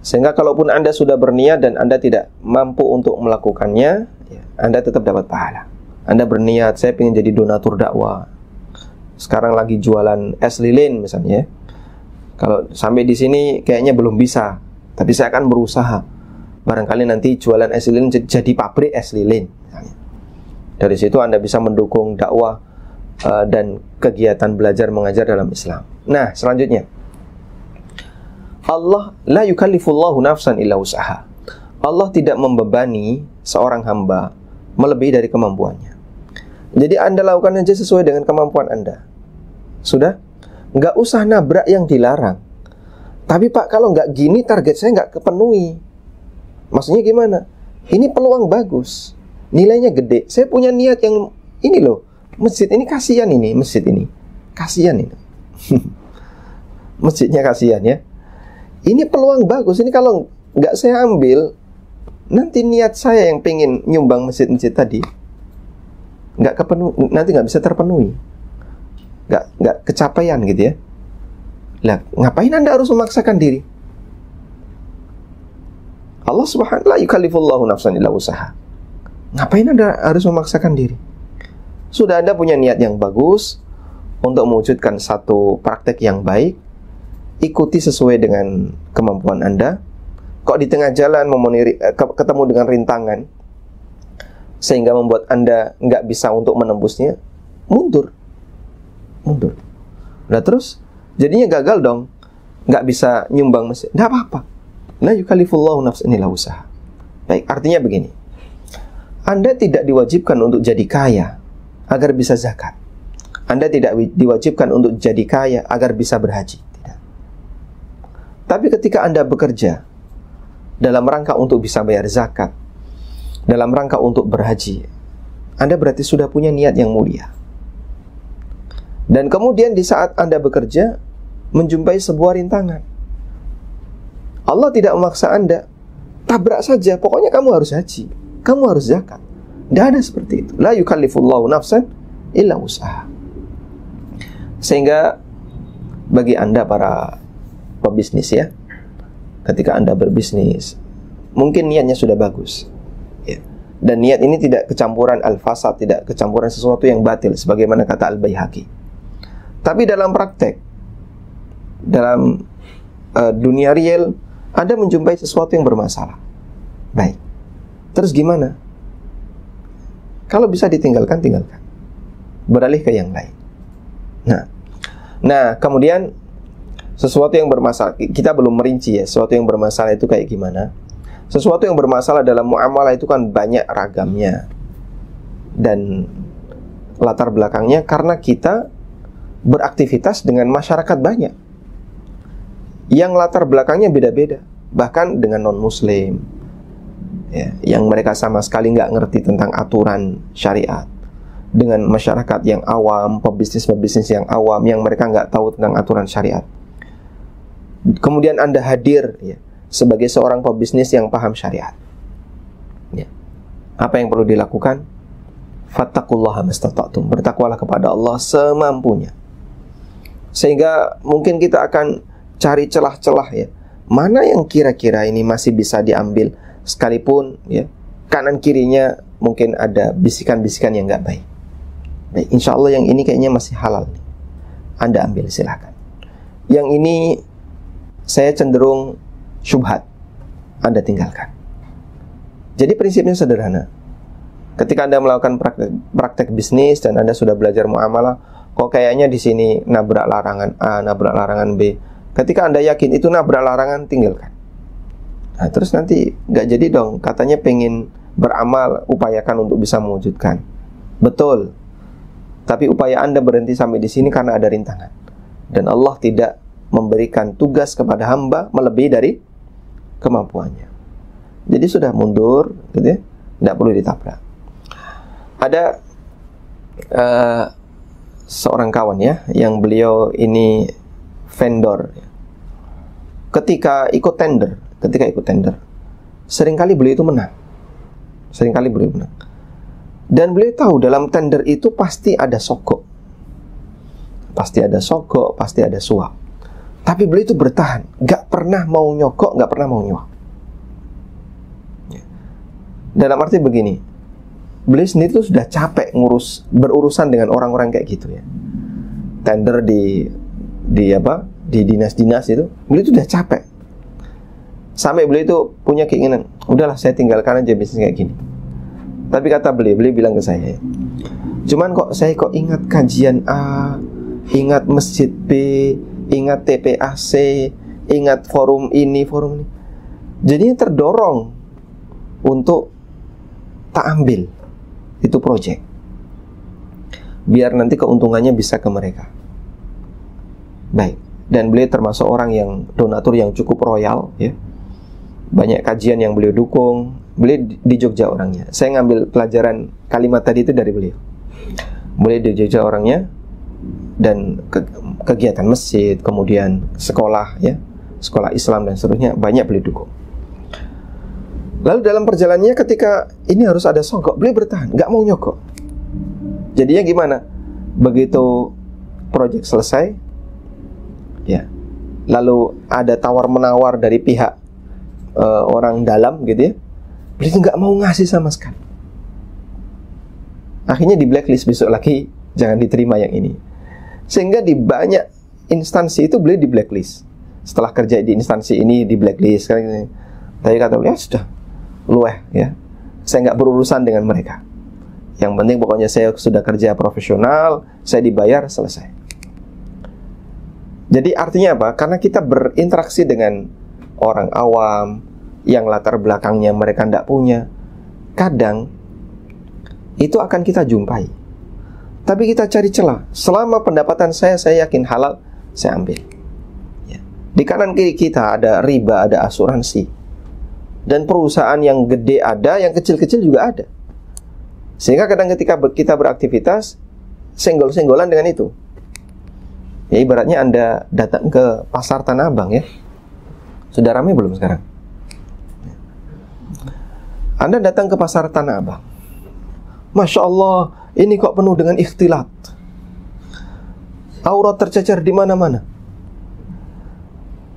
Sehingga kalaupun Anda sudah berniat dan Anda tidak mampu untuk melakukannya, ya, Anda tetap dapat pahala. Anda berniat, saya ingin jadi donatur dakwah, sekarang lagi jualan es lilin misalnya. Kalau sampai di sini kayaknya belum bisa, tapi saya akan berusaha. Barangkali nanti jualan es lilin jadi pabrik es lilin misalnya. Dari situ Anda bisa mendukung dakwah dan kegiatan belajar mengajar dalam Islam. Nah, selanjutnya, Allah la yukallifullahu nafsan illa wus'aha. Allah tidak membebani seorang hamba melebihi dari kemampuannya. Jadi Anda lakukan aja sesuai dengan kemampuan Anda. Sudah? Nggak usah nabrak yang dilarang. Tapi Pak, kalau nggak gini target saya nggak kepenuhi. Maksudnya gimana? Ini peluang bagus, nilainya gede. Saya punya niat yang ini loh. Masjid ini kasihan ini, masjid ini. Kasihan ini. Masjidnya kasihan ya. Ini peluang bagus. Ini kalau nggak saya ambil, nanti niat saya yang pengen nyumbang masjid-masjid tadi nggak kepenuhi, nanti nggak bisa terpenuhi, nggak kecapaian gitu ya. Lah, ngapain Anda harus memaksakan diri? Allah subhanahu wa ta'ala yukallifullahu nafsan illa usaha. Ngapain Anda harus memaksakan diri? Sudah Anda punya niat yang bagus untuk mewujudkan satu praktek yang baik, ikuti sesuai dengan kemampuan Anda. Kok di tengah jalan ketemu dengan rintangan sehingga membuat Anda nggak bisa untuk menembusnya, mundur. Nah terus jadinya gagal dong, nggak bisa nyumbang masjid. Nggak apa-apa. La yukallifullahu nafsan illa usaha. Baik, artinya begini. Anda tidak diwajibkan untuk jadi kaya agar bisa zakat. Anda tidak diwajibkan untuk jadi kaya agar bisa berhaji. Tidak. Tapi ketika Anda bekerja dalam rangka untuk bisa bayar zakat, dalam rangka untuk berhaji, Anda berarti sudah punya niat yang mulia. Dan kemudian di saat Anda bekerja menjumpai sebuah rintangan, Allah tidak memaksa Anda, tabrak saja, pokoknya kamu harus haji, kamu harus zakat. Tidak ada seperti itu. La yukallifullahu nafsan illa usaha. Sehingga bagi Anda para pebisnis ya, ketika Anda berbisnis, mungkin niatnya sudah bagus ya. Dan niat ini tidak kecampuran al-fasad, tidak kecampuran sesuatu yang batil, sebagaimana kata Al-Baihaqi. Tapi dalam praktek, dalam dunia real, Anda menjumpai sesuatu yang bermasalah. Baik, terus gimana? Kalau bisa ditinggalkan, tinggalkan. Beralih ke yang lain. Nah, kemudian sesuatu yang bermasalah, kita belum merinci ya, sesuatu yang bermasalah itu kayak gimana. Sesuatu yang bermasalah dalam muamalah itu kan banyak ragamnya. Dan latar belakangnya karena kita beraktivitas dengan masyarakat banyak yang latar belakangnya beda-beda, bahkan dengan non-muslim ya, yang mereka sama sekali nggak ngerti tentang aturan syariat, dengan masyarakat yang awam, pebisnis yang awam, yang mereka nggak tahu tentang aturan syariat. Kemudian Anda hadir ya, sebagai seorang pebisnis yang paham syariat ya. Apa yang perlu dilakukan? Fattaqullaha mastata'tum, bertakwalah kepada Allah semampunya. Sehingga mungkin kita akan cari celah-celah ya, mana yang kira-kira ini masih bisa diambil, sekalipun ya kanan kirinya mungkin ada bisikan-bisikan yang nggak baik. Baik, insya Allah yang ini kayaknya masih halal nih, Anda ambil, silakan. Yang ini saya cenderung syubhat, Anda tinggalkan. Jadi prinsipnya sederhana. Ketika Anda melakukan praktek bisnis dan Anda sudah belajar muamalah, kok kayaknya di sini nabrak larangan A, nabrak larangan B. Ketika Anda yakin itu nabrak larangan, tinggalkan. Nah, terus nanti nggak jadi dong, katanya pengen beramal, upayakan untuk bisa mewujudkan. Betul. Tapi upaya Anda berhenti sampai di sini karena ada rintangan. Dan Allah tidak memberikan tugas kepada hamba melebihi dari kemampuannya. Jadi sudah mundur, gitu ya, tidak perlu ditabrak. Ada seorang kawan ya, yang beliau ini vendor. Ketika ikut tender, seringkali beliau itu menang. Dan beliau tahu dalam tender itu pasti ada sogok, pasti ada suap. Tapi beliau itu bertahan, gak pernah mau nyogok, gak pernah mau nyuap. Dalam arti begini, beliau sendiri itu sudah capek berurusan dengan orang-orang kayak gitu ya. Tender di dinas-dinas itu, beliau itu udah capek. Sampai beliau itu punya keinginan, udahlah saya tinggalkan aja bisnis kayak gini. Tapi kata beliau bilang ke saya, cuman saya ingat kajian A, ingat masjid B, ingat TPAC, ingat forum ini. Jadinya terdorong untuk tak ambil itu proyek. biar nanti keuntungannya bisa ke mereka. Baik, dan beliau termasuk orang yang donatur yang cukup royal ya. Banyak kajian yang beliau dukung. Beliau di Jogja orangnya. Saya ngambil pelajaran kalimat tadi itu dari beliau. Beliau di Jogja orangnya, dan kegiatan masjid, kemudian sekolah ya, sekolah Islam dan seterusnya banyak beliau dukung. Lalu dalam perjalanannya ketika ini harus ada sogok, beliau bertahan, nggak mau nyogok. Jadinya gimana? Begitu proyek selesai, ya, lalu ada tawar-menawar dari pihak orang dalam gitu ya, beliau nggak mau ngasih sama sekali. Akhirnya di blacklist, besok lagi jangan diterima yang ini. Sehingga di banyak instansi itu beliau di blacklist. Setelah kerja di instansi ini di blacklist. Tapi kata beliau, sudah luweh ya, saya nggak berurusan dengan mereka. Yang penting pokoknya saya sudah kerja profesional, saya dibayar, selesai. Jadi artinya apa? Karena kita berinteraksi dengan orang awam yang latar belakangnya mereka tidak punya, kadang itu akan kita jumpai. Tapi kita cari celah. Selama pendapatan saya yakin halal, saya ambil ya. Di kanan kiri kita ada riba, ada asuransi, dan perusahaan yang gede ada, yang kecil-kecil juga ada. Sehingga kadang ketika kita beraktivitas, senggol-senggolan dengan itu. Ya ibaratnya Anda datang ke pasar Tanah Abang ya. Sudah ramai belum sekarang? Anda datang ke pasar Tanah Abang, Masya Allah, ini kok penuh dengan ikhtilat. Aurat tercecer di mana-mana.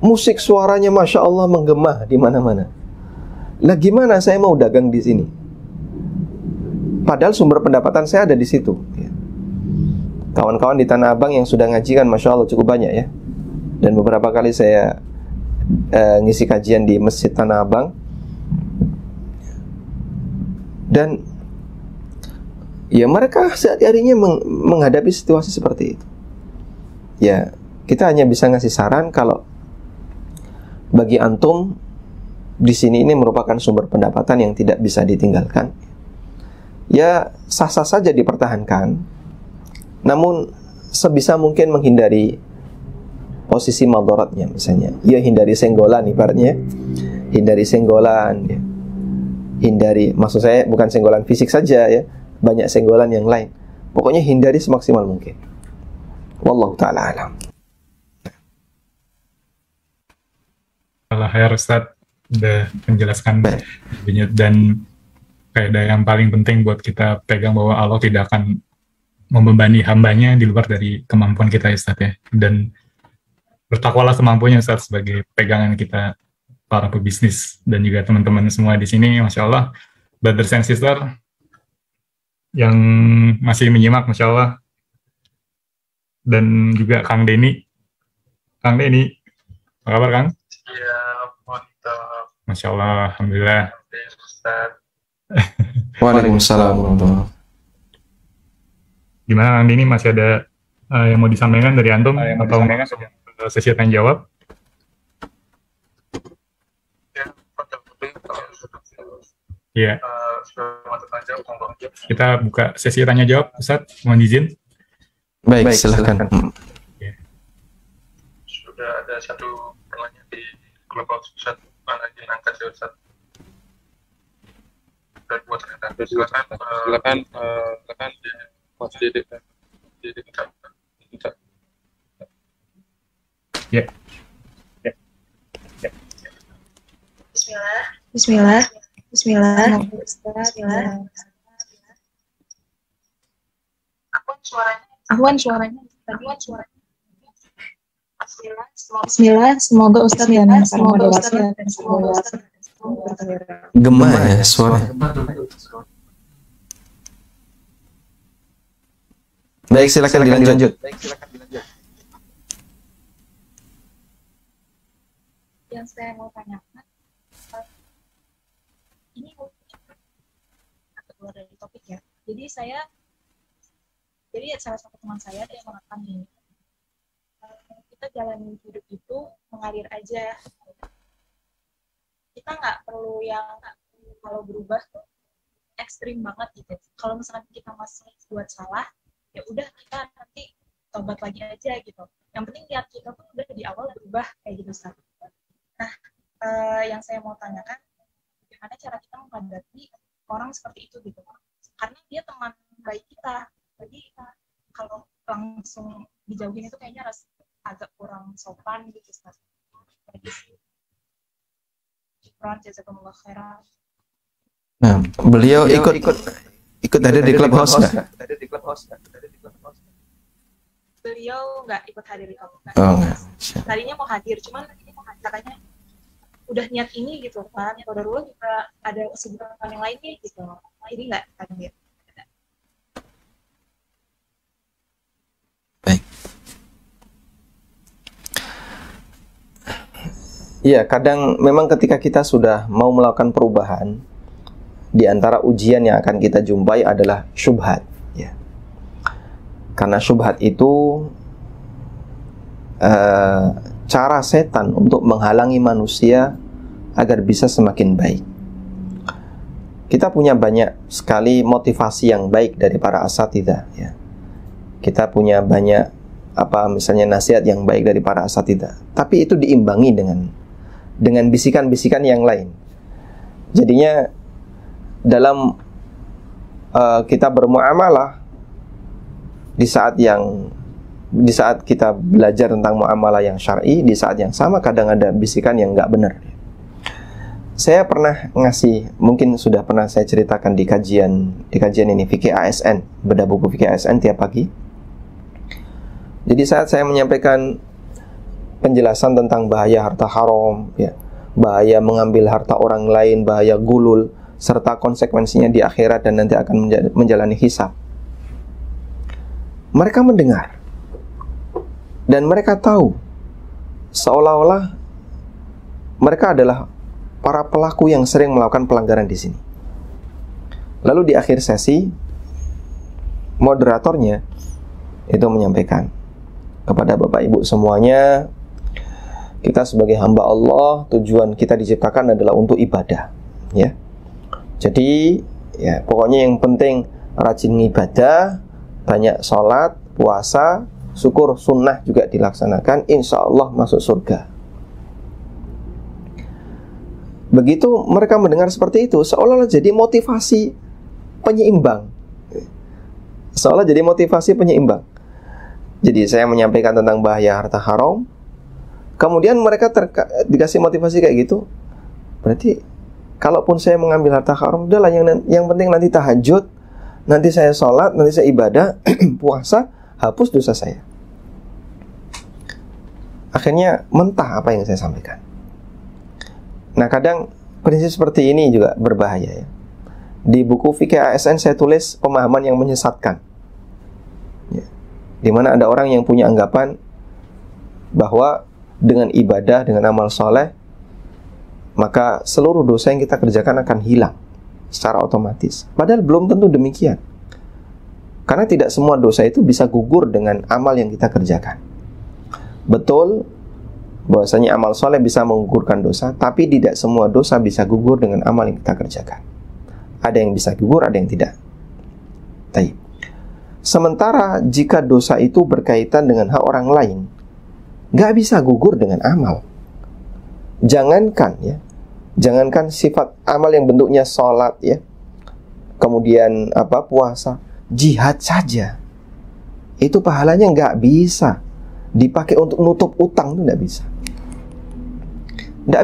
Musik suaranya Masya Allah menggema di mana-mana. Lah gimana saya mau dagang di sini? Padahal sumber pendapatan saya ada di situ. Kawan-kawan di Tanah Abang yang sudah ngaji kan Masya Allah cukup banyak ya. Dan beberapa kali saya ngisi kajian di Masjid Tanah Abang. Dan ya mereka sehari-harinya menghadapi situasi seperti itu. Ya, kita hanya bisa ngasih saran kalau bagi antum di sini ini merupakan sumber pendapatan yang tidak bisa ditinggalkan. Ya, sah-sah saja dipertahankan. Namun sebisa mungkin menghindari posisi madharatnya misalnya. Ya hindari senggolan ibaratnya. Hindari senggolan ya. Hindari, maksud saya bukan senggolan fisik saja ya. Banyak senggolan yang lain. Pokoknya hindari semaksimal mungkin. Wallahu ta'ala alam. Alhamdulillah ya Ustaz udah menjelaskan dan kaidah yang paling penting buat kita pegang bahwa Allah tidak akan membebani hambanya di luar dari kemampuan kita Ustaz ya. Dan bertakwalah semampunya Ustaz sebagai pegangan kita para pebisnis dan juga teman-teman semua di sini. Masya Allah, brothers and sister yang masih menyimak, Masya Allah. Dan juga Kang Denny. Kang Denny, apa kabar Kang? Ya, mantap. Masya Allah, Alhamdulillah. Waalaikumsalam warahmatullahi. Gimana Kang Denny, masih ada yang mau disampaikan dari Antum? Atau sesi tanya jawab? Iya. Kita buka sesi tanya jawab, Ustaz. Mohon izin. Baik, silahkan. Sudah ada satu pertanyaan di global Ustaz, mana yang angkat ya Ustaz? Dan buat silakan Mas Didik. Ya. Bismillah. Bismillah. Afwan suaranya. Bismillah. Semoga Ustaz dan para moderasi Gema ya suara. Baik, silakan dilanjut. Yang saya mau tanyakan, ini keluar dari topik ya. Jadi salah satu teman saya dia mengatakan ini, kita jalan hidup itu mengalir aja. Kita nggak perlu yang kalau berubah tuh ekstrim banget gitu. Kalau misalkan kita masih buat salah, ya udah kita nanti tobat lagi aja gitu. Yang penting niat kita tuh udah di awal berubah kayak gitu Ustaz. Nah, yang saya mau tanyakan, bagaimana cara kita menghadapi orang seperti itu gitu? Karena dia teman baik kita, jadi kalau langsung dijauhin itu kayaknya agak kurang sopan gitu Ustaz. Syukran, jazakumullah khairan. Nah, beliau ikut ada di clubhouse nggak? Beliau nggak ikut hadir di clubhouse. Oh, enggak. Tadinya mau hadir, cuman katanya udah niat ini gitu kan. Qadarullah juga ada kesibukan yang lainnya gitu. Jadi nggak hadir. Baik. Iya, kadang memang ketika kita sudah mau melakukan perubahan, di antara ujian yang akan kita jumpai adalah syubhat, ya. Karena syubhat itu cara setan untuk menghalangi manusia agar bisa semakin baik. Kita punya banyak sekali motivasi yang baik dari para asatidzah, ya. Kita punya banyak misalnya nasihat yang baik dari para asatidzah, tapi itu diimbangi dengan bisikan-bisikan yang lain. Jadinya dalam kita bermuamalah, di saat kita belajar tentang muamalah yang syar'i, di saat yang sama kadang ada bisikan yang nggak benar. Saya pernah ngasih, mungkin sudah pernah saya ceritakan di kajian ini, fikih ASN, bedah buku fikih ASN tiap pagi. Jadi saat saya menyampaikan penjelasan tentang bahaya harta haram, ya, bahaya mengambil harta orang lain, bahaya gulul, serta konsekuensinya di akhirat dan nanti akan menjalani hisab. Mereka mendengar dan mereka tahu seolah-olah mereka adalah para pelaku yang sering melakukan pelanggaran di sini. Lalu di akhir sesi, moderatornya itu menyampaikan kepada Bapak Ibu semuanya, kita sebagai hamba Allah, tujuan kita diciptakan adalah untuk ibadah, ya. Jadi, ya pokoknya yang penting rajin ibadah, banyak sholat, puasa, syukur sunnah juga dilaksanakan, insya Allah masuk surga. Begitu mereka mendengar seperti itu, seolah-olah jadi motivasi penyeimbang. Jadi saya menyampaikan tentang bahaya harta haram, kemudian mereka dikasih motivasi kayak gitu. Berarti kalaupun saya mengambil harta haram, udahlah yang penting nanti tahajud, nanti saya sholat, nanti saya ibadah, puasa, hapus dosa saya. Akhirnya mentah apa yang saya sampaikan. Nah, kadang prinsip seperti ini juga berbahaya, ya. Di buku fikih ASN saya tulis pemahaman yang menyesatkan, ya. Di mana ada orang yang punya anggapan bahwa dengan ibadah, dengan amal soleh, maka seluruh dosa yang kita kerjakan akan hilang secara otomatis. Padahal belum tentu demikian. Karena tidak semua dosa itu bisa gugur dengan amal yang kita kerjakan. Betul bahwasanya amal soleh bisa menggugurkan dosa, tapi tidak semua dosa bisa gugur dengan amal yang kita kerjakan. Ada yang bisa gugur, ada yang tidak. Baik. Sementara jika dosa itu berkaitan dengan hak orang lain, nggak bisa gugur dengan amal. Jangankan sifat amal yang bentuknya sholat, ya, kemudian puasa, jihad saja, itu pahalanya nggak bisa dipakai untuk nutup utang, itu nggak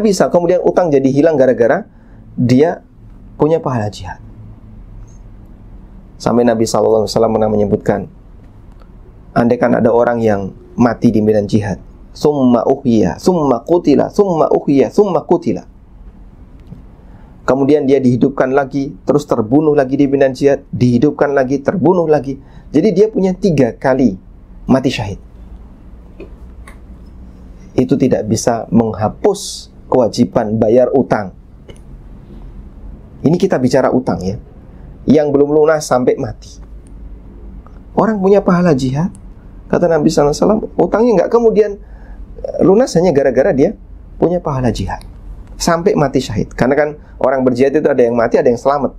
bisa. Kemudian utang jadi hilang gara-gara dia punya pahala jihad. Sampai Nabi SAW pernah menyebutkan, andaikan ada orang yang mati di medan jihad, summa uhya, summa qutila, summa uhya, summa qutila, kemudian dia dihidupkan lagi, terus terbunuh lagi di medan jihad, dihidupkan lagi, terbunuh lagi. Jadi dia punya 3 kali mati syahid. Itu tidak bisa menghapus kewajiban bayar utang. Ini kita bicara utang, ya, yang belum lunas sampai mati. Orang punya pahala jihad, kata Nabi SAW, utangnya nggak kemudian lunas hanya gara-gara dia punya pahala jihad sampai mati syahid. Karena kan orang berjihad itu ada yang mati, ada yang selamat.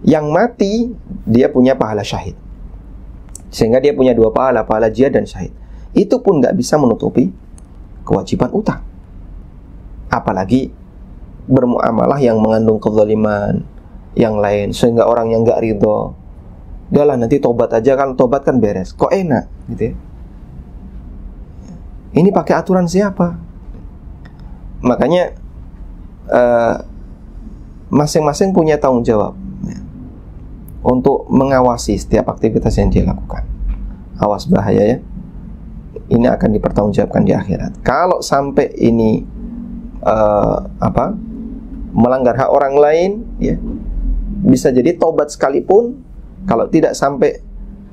Yang mati dia punya pahala syahid. Sehingga dia punya 2 pahala, pahala jihad dan syahid. Itu pun nggak bisa menutupi kewajiban utang. Apalagi bermuamalah yang mengandung kezaliman yang lain, sehingga orang yang nggak ridho, udahlah nanti tobat aja, kan tobat kan beres, kok enak gitu ya. Ini pakai aturan siapa? Makanya masing-masing punya tanggung jawab untuk mengawasi setiap aktivitas yang dia lakukan. Awas, bahaya ya. Ini akan dipertanggungjawabkan di akhirat. Kalau sampai ini melanggar hak orang lain, ya, bisa jadi tobat sekalipun, kalau tidak sampai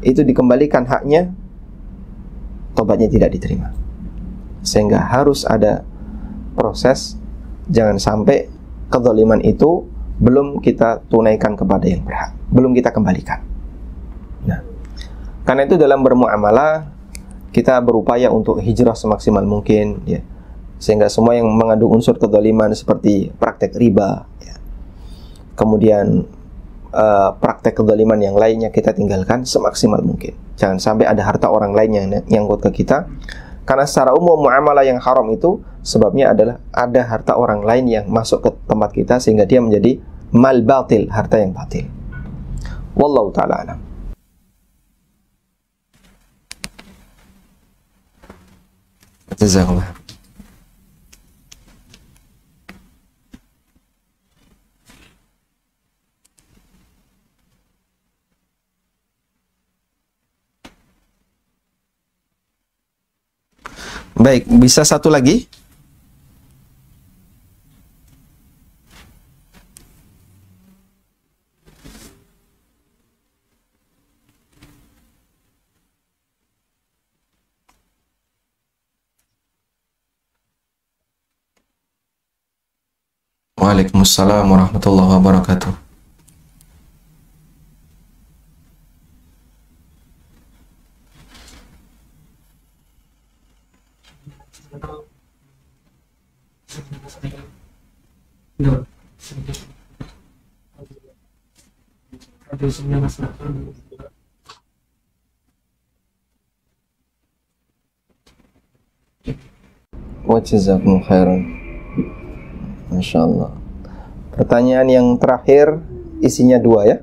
itu dikembalikan haknya, tobatnya tidak diterima. Sehingga harus ada proses, jangan sampai kezaliman itu belum kita tunaikan kepada yang berhak, belum kita kembalikan. Nah, karena itu dalam bermuamalah kita berupaya untuk hijrah semaksimal mungkin, ya, sehingga semua yang mengandung unsur kezaliman seperti praktek riba, ya, kemudian praktek kezaliman yang lainnya kita tinggalkan semaksimal mungkin. Jangan sampai ada harta orang lain yang nyangkut ke kita, karena secara umum muamalah yang haram itu sebabnya adalah ada harta orang lain yang masuk ke tempat kita sehingga dia menjadi mal batil, harta yang batil. Wallahu ta'ala alam. Jazakallah. Baik, bisa satu lagi? Waalaikumsalam warahmatullahi wabarakatuh. Wajazakumullah khairan. Masya Allah. Pertanyaan yang terakhir isinya 2 ya.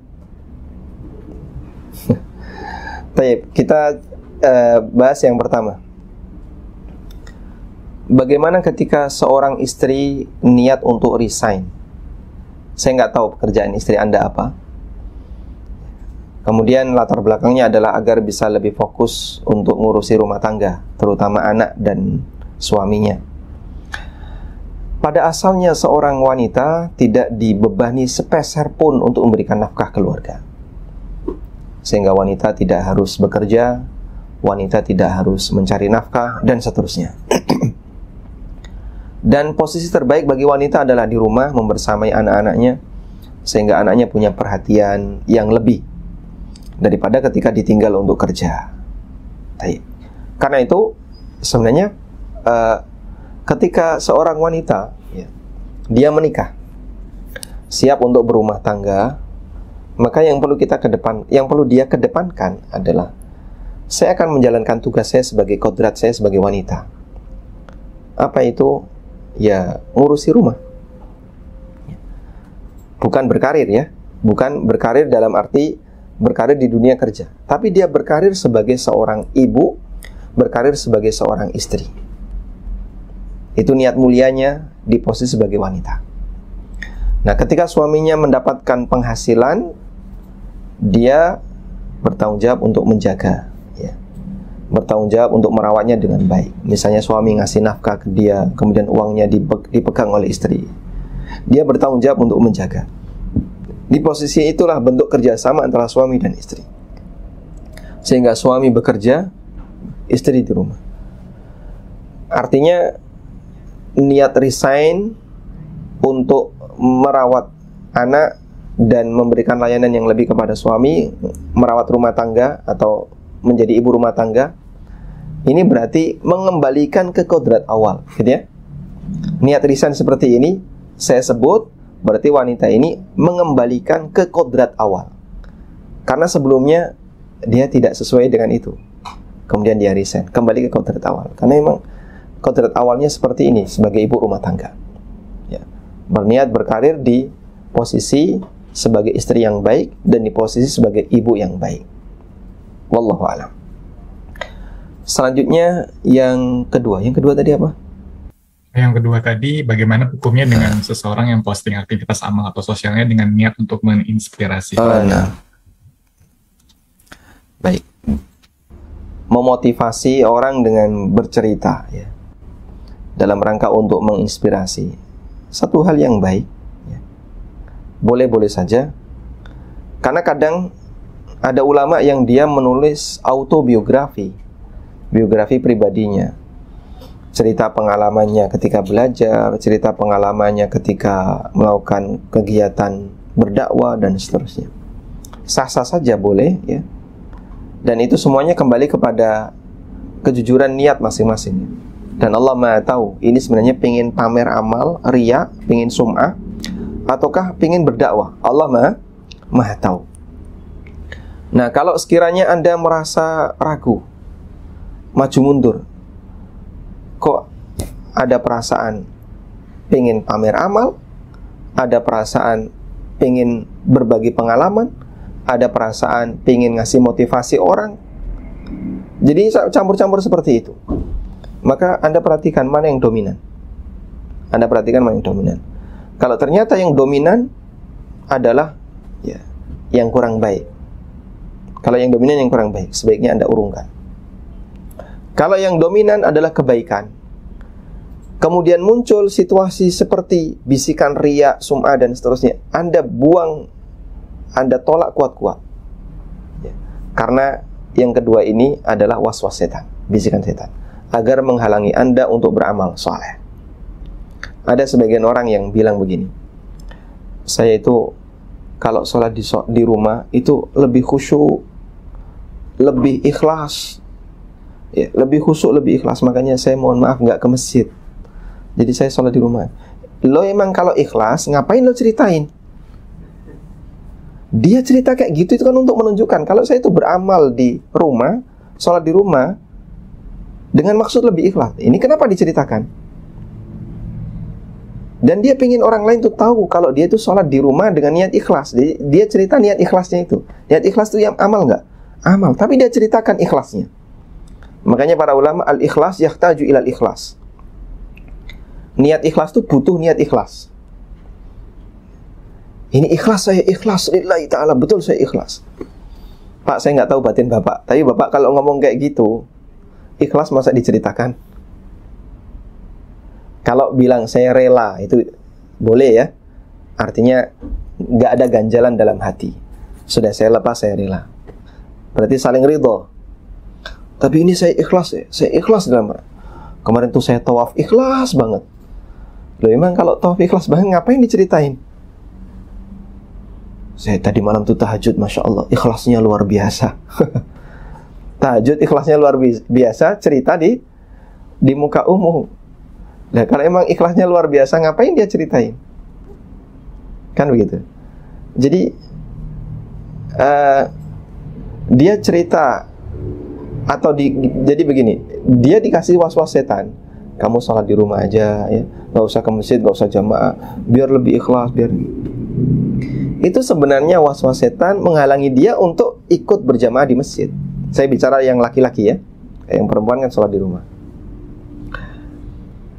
Baik, kita bahas yang pertama. Bagaimana ketika seorang istri niat untuk resign? Saya nggak tahu pekerjaan istri Anda apa. Kemudian latar belakangnya adalah agar bisa lebih fokus untuk ngurusi rumah tangga, terutama anak dan suaminya. Pada asalnya seorang wanita tidak dibebani sepeser pun untuk memberikan nafkah keluarga. Sehingga wanita tidak harus bekerja, wanita tidak harus mencari nafkah, dan seterusnya. Dan posisi terbaik bagi wanita adalah di rumah membersamai anak-anaknya, sehingga anaknya punya perhatian yang lebih daripada ketika ditinggal untuk kerja. Karena itu sebenarnya ketika seorang wanita, ya, dia menikah, siap untuk berumah tangga, maka yang perlu dia kedepankan adalah, saya akan menjalankan tugas saya sebagai kodrat saya sebagai wanita. Apa itu? Ya, ngurusi rumah. Bukan berkarir ya, bukan berkarir dalam arti berkarir di dunia kerja, tapi dia berkarir sebagai seorang ibu, berkarir sebagai seorang istri. Itu niat mulianya di posisi sebagai wanita. Nah, ketika suaminya mendapatkan penghasilan, dia bertanggung jawab untuk menjaga, ya, bertanggung jawab untuk merawatnya dengan baik. Misalnya suami ngasih nafkah ke dia, kemudian uangnya dipegang oleh istri, dia bertanggung jawab untuk menjaga. Di posisi itulah bentuk kerjasama antara suami dan istri, sehingga suami bekerja, istri di rumah. Artinya niat resign untuk merawat anak dan memberikan layanan yang lebih kepada suami, merawat rumah tangga atau menjadi ibu rumah tangga, ini berarti mengembalikan ke kodrat awal, gitu ya. Niat resign seperti ini saya sebut berarti wanita ini mengembalikan ke kodrat awal. Karena sebelumnya dia tidak sesuai dengan itu, kemudian dia resign, kembali ke kodrat awal. Karena memang kodrat awalnya seperti ini sebagai ibu rumah tangga, ya, berniat berkarir di posisi sebagai istri yang baik dan di posisi sebagai ibu yang baik. Wallahu a'lam. Selanjutnya yang kedua tadi apa? Yang kedua tadi, bagaimana hukumnya dengan seseorang yang posting aktivitas amal atau sosialnya dengan niat untuk menginspirasi? Nah. Baik. Memotivasi orang dengan bercerita, ya, dalam rangka untuk menginspirasi, satu hal yang baik, ya. Boleh-boleh saja. Karena kadang ada ulama yang dia menulis autobiografi, biografi pribadinya, cerita pengalamannya ketika belajar, cerita pengalamannya ketika melakukan kegiatan berdakwah dan seterusnya. Sah-sah saja boleh, ya. Dan itu semuanya kembali kepada kejujuran niat masing-masing. Dan Allah Maha tahu, ini sebenarnya pengen pamer amal, riya, pengen sum'ah, ataukah pengen berdakwah. Allah Maha tahu. Nah, kalau sekiranya Anda merasa ragu, maju mundur, kok ada perasaan pengen pamer amal, ada perasaan pengen berbagi pengalaman, ada perasaan pengen ngasih motivasi orang, jadi campur-campur seperti itu. Maka Anda perhatikan mana yang dominan. Kalau ternyata yang dominan adalah, ya, yang kurang baik, kalau yang dominan yang kurang baik, sebaiknya Anda urungkan. Kalau yang dominan adalah kebaikan, kemudian muncul situasi seperti bisikan riya, sum'ah dan seterusnya, Anda buang, Anda tolak kuat-kuat, ya. Karena yang kedua ini adalah was-was setan, bisikan setan, agar menghalangi Anda untuk beramal soleh. Ada sebagian orang yang bilang begini, saya itu kalau sholat di rumah itu lebih khusyuk, lebih ikhlas, ya, lebih khusyuk, lebih ikhlas, makanya saya mohon maaf nggak ke masjid, jadi saya sholat di rumah. Lo emang kalau ikhlas ngapain lo ceritain? Dia cerita kayak gitu itu kan untuk menunjukkan kalau saya itu beramal di rumah, sholat di rumah dengan maksud lebih ikhlas. Ini kenapa diceritakan? Dan dia pingin orang lain tuh tahu kalau dia itu sholat di rumah dengan niat ikhlas. Dia cerita niat ikhlasnya itu. Niat ikhlas itu yang amal nggak? Amal. Tapi dia ceritakan ikhlasnya. Makanya para ulama, al-ikhlas yahtaju ilal ikhlas. Niat ikhlas itu butuh niat ikhlas. Ini ikhlas, saya ikhlas lillahi ta'ala, betul saya ikhlas. Pak, saya nggak tahu batin Bapak, tapi Bapak kalau ngomong kayak gitu, ikhlas masa diceritakan? Kalau bilang saya rela, itu boleh ya. Artinya nggak ada ganjalan dalam hati. Sudah saya lepas, saya rela. Berarti saling ridho. Tapi ini saya ikhlas ya, saya ikhlas dalam. Kemarin tuh saya tawaf ikhlas banget. Loh, emang kalau tawaf ikhlas banget ngapain diceritain? Saya tadi malam tuh tahajud, Masya Allah, ikhlasnya luar biasa. Tahajud ikhlasnya luar biasa, cerita di muka umum. Nah, kalau emang ikhlasnya luar biasa, ngapain dia ceritain? Kan begitu. Jadi dia cerita atau jadi begini, dia dikasih was-was setan. Kamu sholat di rumah aja, ya, nggak usah ke masjid, nggak usah jamaah, biar lebih ikhlas, biar. Itu sebenarnya was-was setan menghalangi dia untuk ikut berjamaah di masjid. Saya bicara yang laki-laki ya, yang perempuan kan sholat di rumah.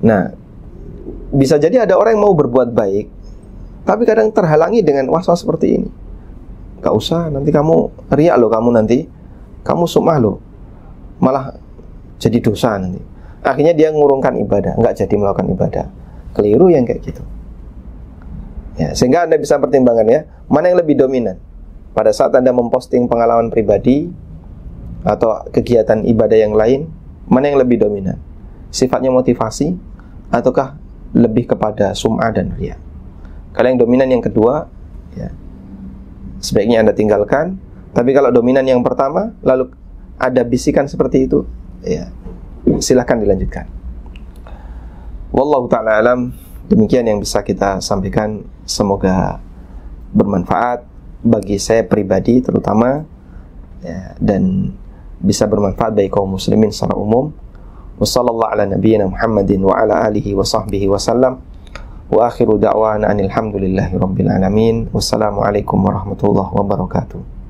Nah, bisa jadi ada orang yang mau berbuat baik, tapi kadang terhalangi dengan was-was seperti ini. Gak usah, nanti kamu riak loh, kamu sum'ah loh, malah jadi dosa nanti. Akhirnya dia ngurungkan ibadah, nggak jadi melakukan ibadah. Keliru yang kayak gitu. Ya, sehingga Anda bisa pertimbangkan ya, mana yang lebih dominan pada saat Anda memposting pengalaman pribadi atau kegiatan ibadah yang lain, mana yang lebih dominan? Sifatnya motivasi ataukah lebih kepada sum'ah dan riya? Kalau yang dominan yang kedua, ya, sebaiknya Anda tinggalkan. Tapi kalau dominan yang pertama, lalu ada bisikan seperti itu, ya, silahkan dilanjutkan. Wallahu ta'ala alam. Demikian yang bisa kita sampaikan. Semoga bermanfaat bagi saya pribadi terutama, ya, dan bisa bermanfaat bagi kaum muslimin secara umum. Wassallallahu ala nabiyyina Muhammadin wa ala alihi wa sahbihi wasallam. Wa akhiru da'wana anil hamdulillahi rabbil alamin. Wassalamualaikum warahmatullahi wabarakatuh.